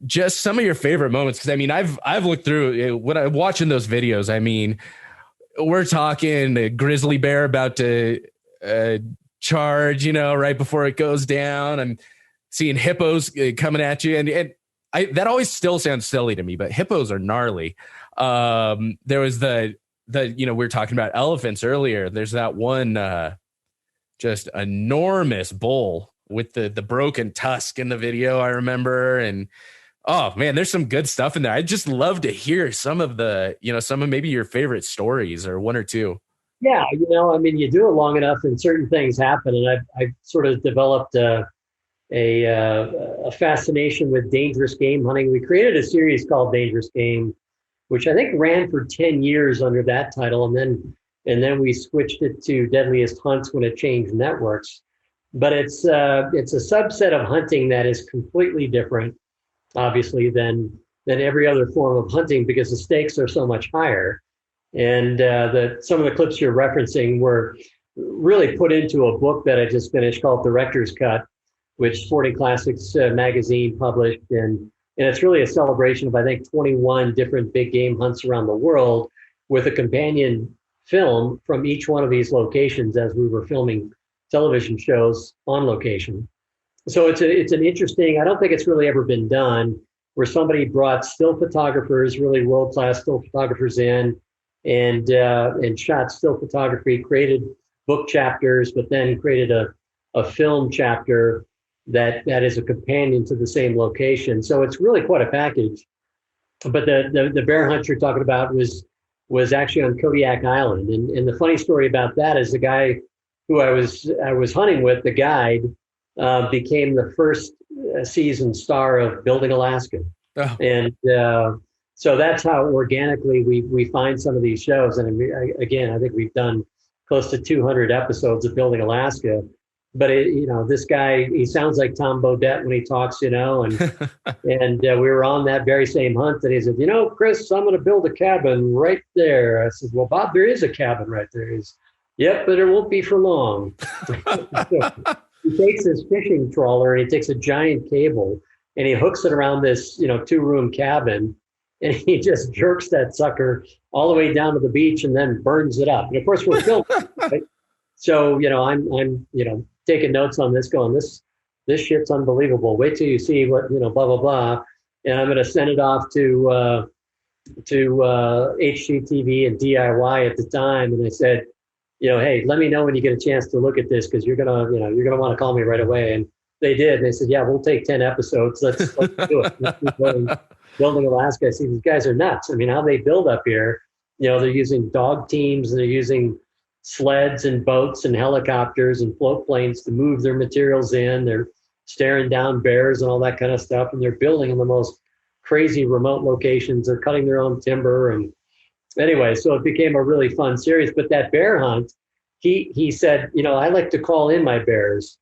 just some of your favorite moments. Cause I've looked through when I'm watching those videos. We're talking a grizzly bear about to charge, right before it goes down. I'm seeing hippos coming at you. And that always still sounds silly to me, but hippos are gnarly. There was we were talking about elephants earlier. There's that one just enormous bull with the broken tusk in the video, I remember. And oh man, there's some good stuff in there. I'd just love to hear some of maybe your favorite stories, or one or two. Yeah, you do it long enough and certain things happen. And I've sort of developed a fascination with dangerous game hunting. We created a series called Dangerous Game, which I think ran for 10 years under that title. And then we switched it to Deadliest Hunts when it changed networks. But it's a subset of hunting that is completely different, obviously, than every other form of hunting, because the stakes are so much higher. And some of the clips you're referencing were really put into a book that I just finished called Director's Cut, which Sporting Classics magazine published. And it's really a celebration of, I think, 21 different big game hunts around the world with a companion film from each one of these locations as we were filming television shows on location. So it's an interesting, I don't think it's really ever been done, where somebody brought still photographers, really world-class still photographers in, and shot still photography, created book chapters, but then created a film chapter that is a companion to the same location. So it's really quite a package. But the bear hunt you're talking about was actually on Kodiak Island. And the funny story about that is the guy who I was hunting with, the guide, became the first season star of Building Alaska. Oh. And so that's how organically we find some of these shows. And I think we've done close to 200 episodes of Building Alaska. But this guy, he sounds like Tom Bodette when he talks, and we were on that very same hunt, and he said, Chris, I'm going to build a cabin right there. I said, well, Bob, there is a cabin right there. He's, yep, but it won't be for long. So he takes his fishing trawler and he takes a giant cable and he hooks it around this, 2-room cabin, and he just jerks that sucker all the way down to the beach and then burns it up. And of course, we're filming, right? So, I'm taking notes on this, going, this shit's unbelievable. Wait till you see what, blah, blah, blah. And I'm going to send it off to HGTV and DIY at the time. And I said, hey, let me know when you get a chance to look at this, because you're going to want to call me right away. And they did. And they said, yeah, we'll take 10 episodes. Let's do it. Let's keep building Alaska. I see these guys are nuts. I mean, how they build up here, they're using dog teams and they're using sleds and boats and helicopters and float planes to move their materials in. They're staring down bears and all that kind of stuff. And they're building in the most crazy remote locations. They're cutting their own timber. And anyway, so it became a really fun series. But that bear hunt, he said, I like to call in my bears.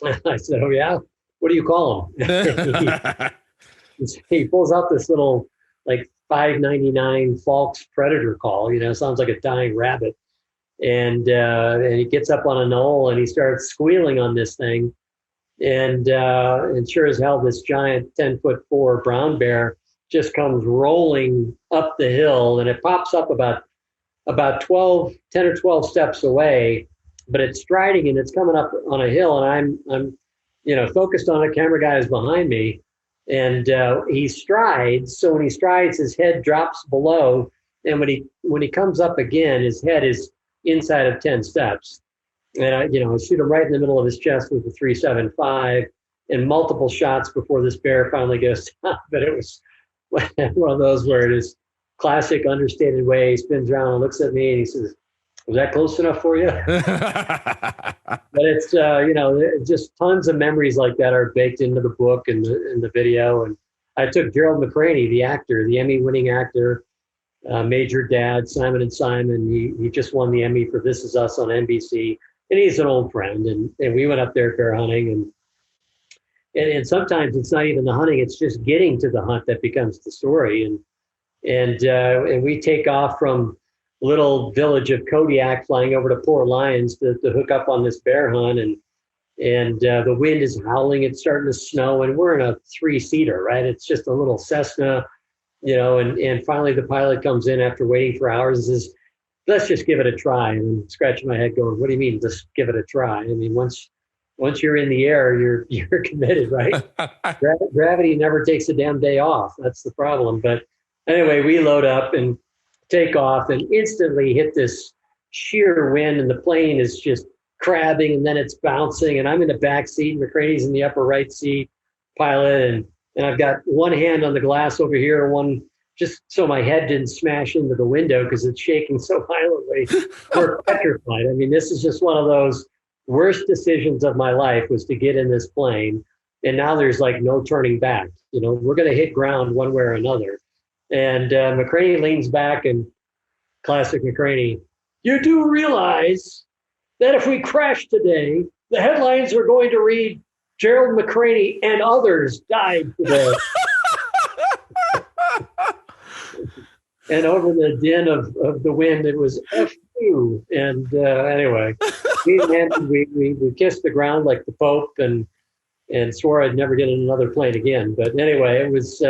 And I said, oh yeah? What do you call them? He pulls out this little like $5.99 Falk's Predator call, sounds like a dying rabbit. And he gets up on a knoll and he starts squealing on this thing. And sure as hell, this giant 10'4" brown bear just comes rolling up the hill, and it pops up about 10 or 12 steps away, but it's striding and it's coming up on a hill, and I'm focused on it. Camera guy is behind me, and he strides. So when he strides, his head drops below, and when he comes up again, his head is inside of 10 steps. And I shoot him right in the middle of his chest with the 375 and multiple shots before this bear finally goes down. But it was one of those where it is classic understated way. He spins around and looks at me and he says, was that close enough for you? But it's, just tons of memories like that are baked into the book and the video. And I took Gerald McCraney, the actor, the Emmy-winning actor, Major Dad, Simon and Simon. He just won the Emmy for This Is Us on NBC, and he's an old friend. And we went up there bear hunting, and sometimes it's not even the hunting; it's just getting to the hunt that becomes the story. And we take off from little village of Kodiak, flying over to Port Lions to hook up on this bear hunt, and the wind is howling. It's starting to snow, and we're in a 3-seater, right? It's just a little Cessna. And finally the pilot comes in after waiting for hours and says, let's just give it a try. And I'm scratching my head going, what do you mean, just give it a try? I mean, once you're in the air, you're committed, right? Gravity never takes a damn day off. That's the problem. But anyway, we load up and take off and instantly hit this sheer wind, and the plane is just crabbing, and then it's bouncing, and I'm in the back seat, and McCraney's in the upper right seat, pilot, and I've got one hand on the glass over here, one just so my head didn't smash into the window because it's shaking so violently. We're petrified. I mean, this is just one of those worst decisions of my life, was to get in this plane. And now there's like no turning back. We're going to hit ground one way or another. And McCraney leans back, and classic McCraney, you do realize that if we crash today, the headlines are going to read, Gerald McCraney and others died today. And over the din of the wind, it was woo. And anyway, we kissed the ground like the Pope and swore I'd never get in another plane again. But anyway, it was,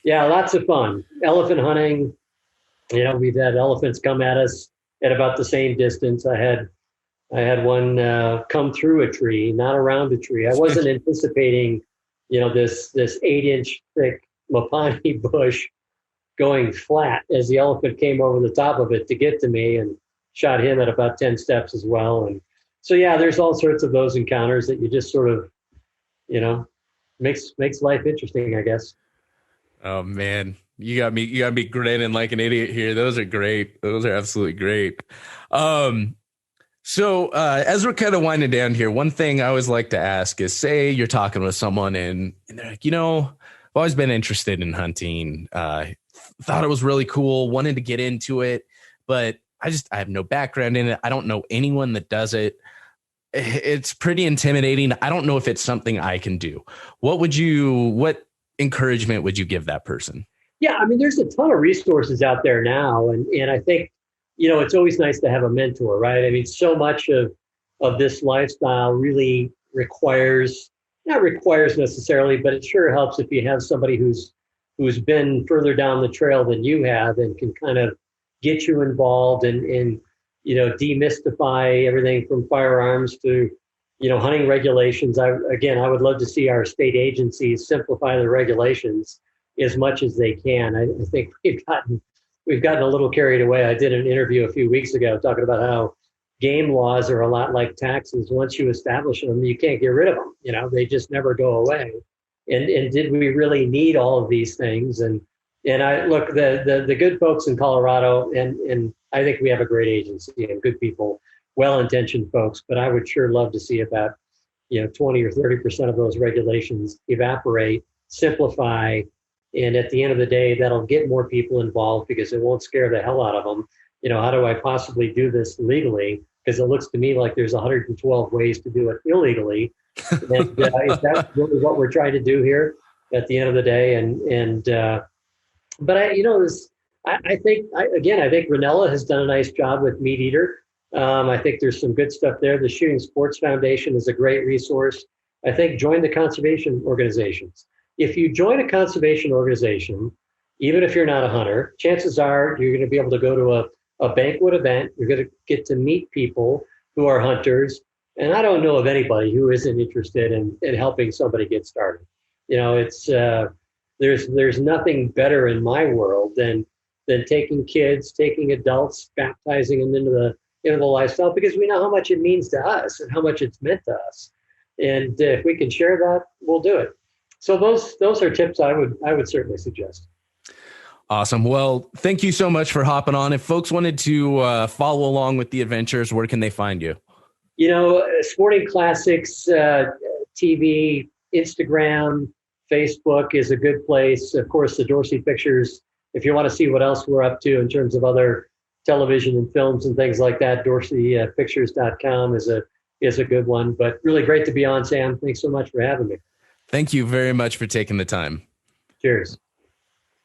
lots of fun. Elephant hunting, we've had elephants come at us at about the same distance. I had one come through a tree, not around a tree. I wasn't anticipating, this 8-inch thick Mapani bush going flat as the elephant came over the top of it to get to me, and shot him at about 10 steps as well. And so, there's all sorts of those encounters that you just sort of, makes life interesting, I guess. Oh man, you got me grinning like an idiot here. Those are great. Those are absolutely great. So as we're kind of winding down here, one thing I always like to ask is, say you're talking with someone and they're like, I've always been interested in hunting. Thought it was really cool, wanted to get into it, but I have no background in it. I don't know anyone that does it. It's pretty intimidating. I don't know if it's something I can do. What encouragement would you give that person? Yeah, I mean, there's a ton of resources out there now. And I think, it's always nice to have a mentor, right? I mean, so much of this lifestyle really not requires necessarily, but it sure helps if you have somebody who's been further down the trail than you have and can kind of get you involved and demystify everything from firearms to, hunting regulations. I would love to see our state agencies simplify the regulations as much as they can. I think we've gotten a little carried away. I did an interview a few weeks ago talking about how game laws are a lot like taxes. Once you establish them, you can't get rid of them. They just never go away. And did we really need all of these things? And I look, the good folks in Colorado, and I think we have a great agency and good people, well-intentioned folks, but I would sure love to see about 20 or 30% of those regulations evaporate, simplify, and at the end of the day, that'll get more people involved because it won't scare the hell out of them. How do I possibly do this legally? Because it looks to me like there's 112 ways to do it illegally. And is that really what we're trying to do here at the end of the day? But I think Ranella has done a nice job with meateater. I think there's some good stuff there. The Shooting Sports Foundation is a great resource. I think join the conservation organizations. If you join a conservation organization, even if you're not a hunter, chances are you're going to be able to go to a banquet event. You're going to get to meet people who are hunters. And I don't know of anybody who isn't interested in helping somebody get started. It's there's nothing better in my world than taking kids, taking adults, baptizing them into the lifestyle, because we know how much it means to us and how much it's meant to us. And if we can share that, we'll do it. So those are tips I would certainly suggest. Awesome. Well, thank you so much for hopping on. If folks wanted to follow along with the adventures, where can they find you? Sporting Classics, TV, Instagram, Facebook is a good place. Of course, the Dorsey Pictures, if you want to see what else we're up to in terms of other television and films and things like that, DorseyPictures.com is a good one. But really great to be on, Sam. Thanks so much for having me. Thank you very much for taking the time. Cheers.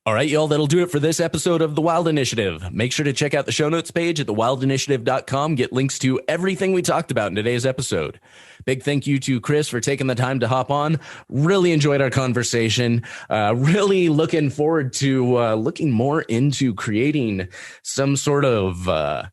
All right, y'all, that'll do it for this episode of The Wild Initiative. Make sure to check out the show notes page at thewildinitiative.com. Get links to everything we talked about in today's episode. Big thank you to Chris for taking the time to hop on. Really enjoyed our conversation. Really looking forward to looking more into creating some sort of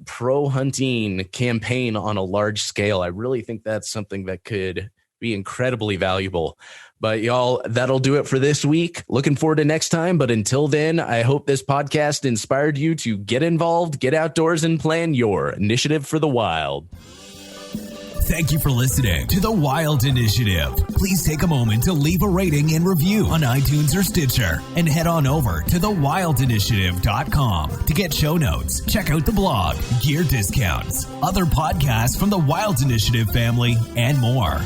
pro hunting campaign on a large scale. I really think that's something that could be incredibly valuable. But y'all, that'll do it for this week. Looking forward to next time. But until then, I hope this podcast inspired you to get involved, get outdoors, and plan your initiative for the wild. Thank you for listening to The Wild Initiative. Please take a moment to leave a rating and review on iTunes or Stitcher, and head on over to thewildinitiative.com to get show notes, check out the blog, gear discounts, other podcasts from the Wild Initiative family, and more.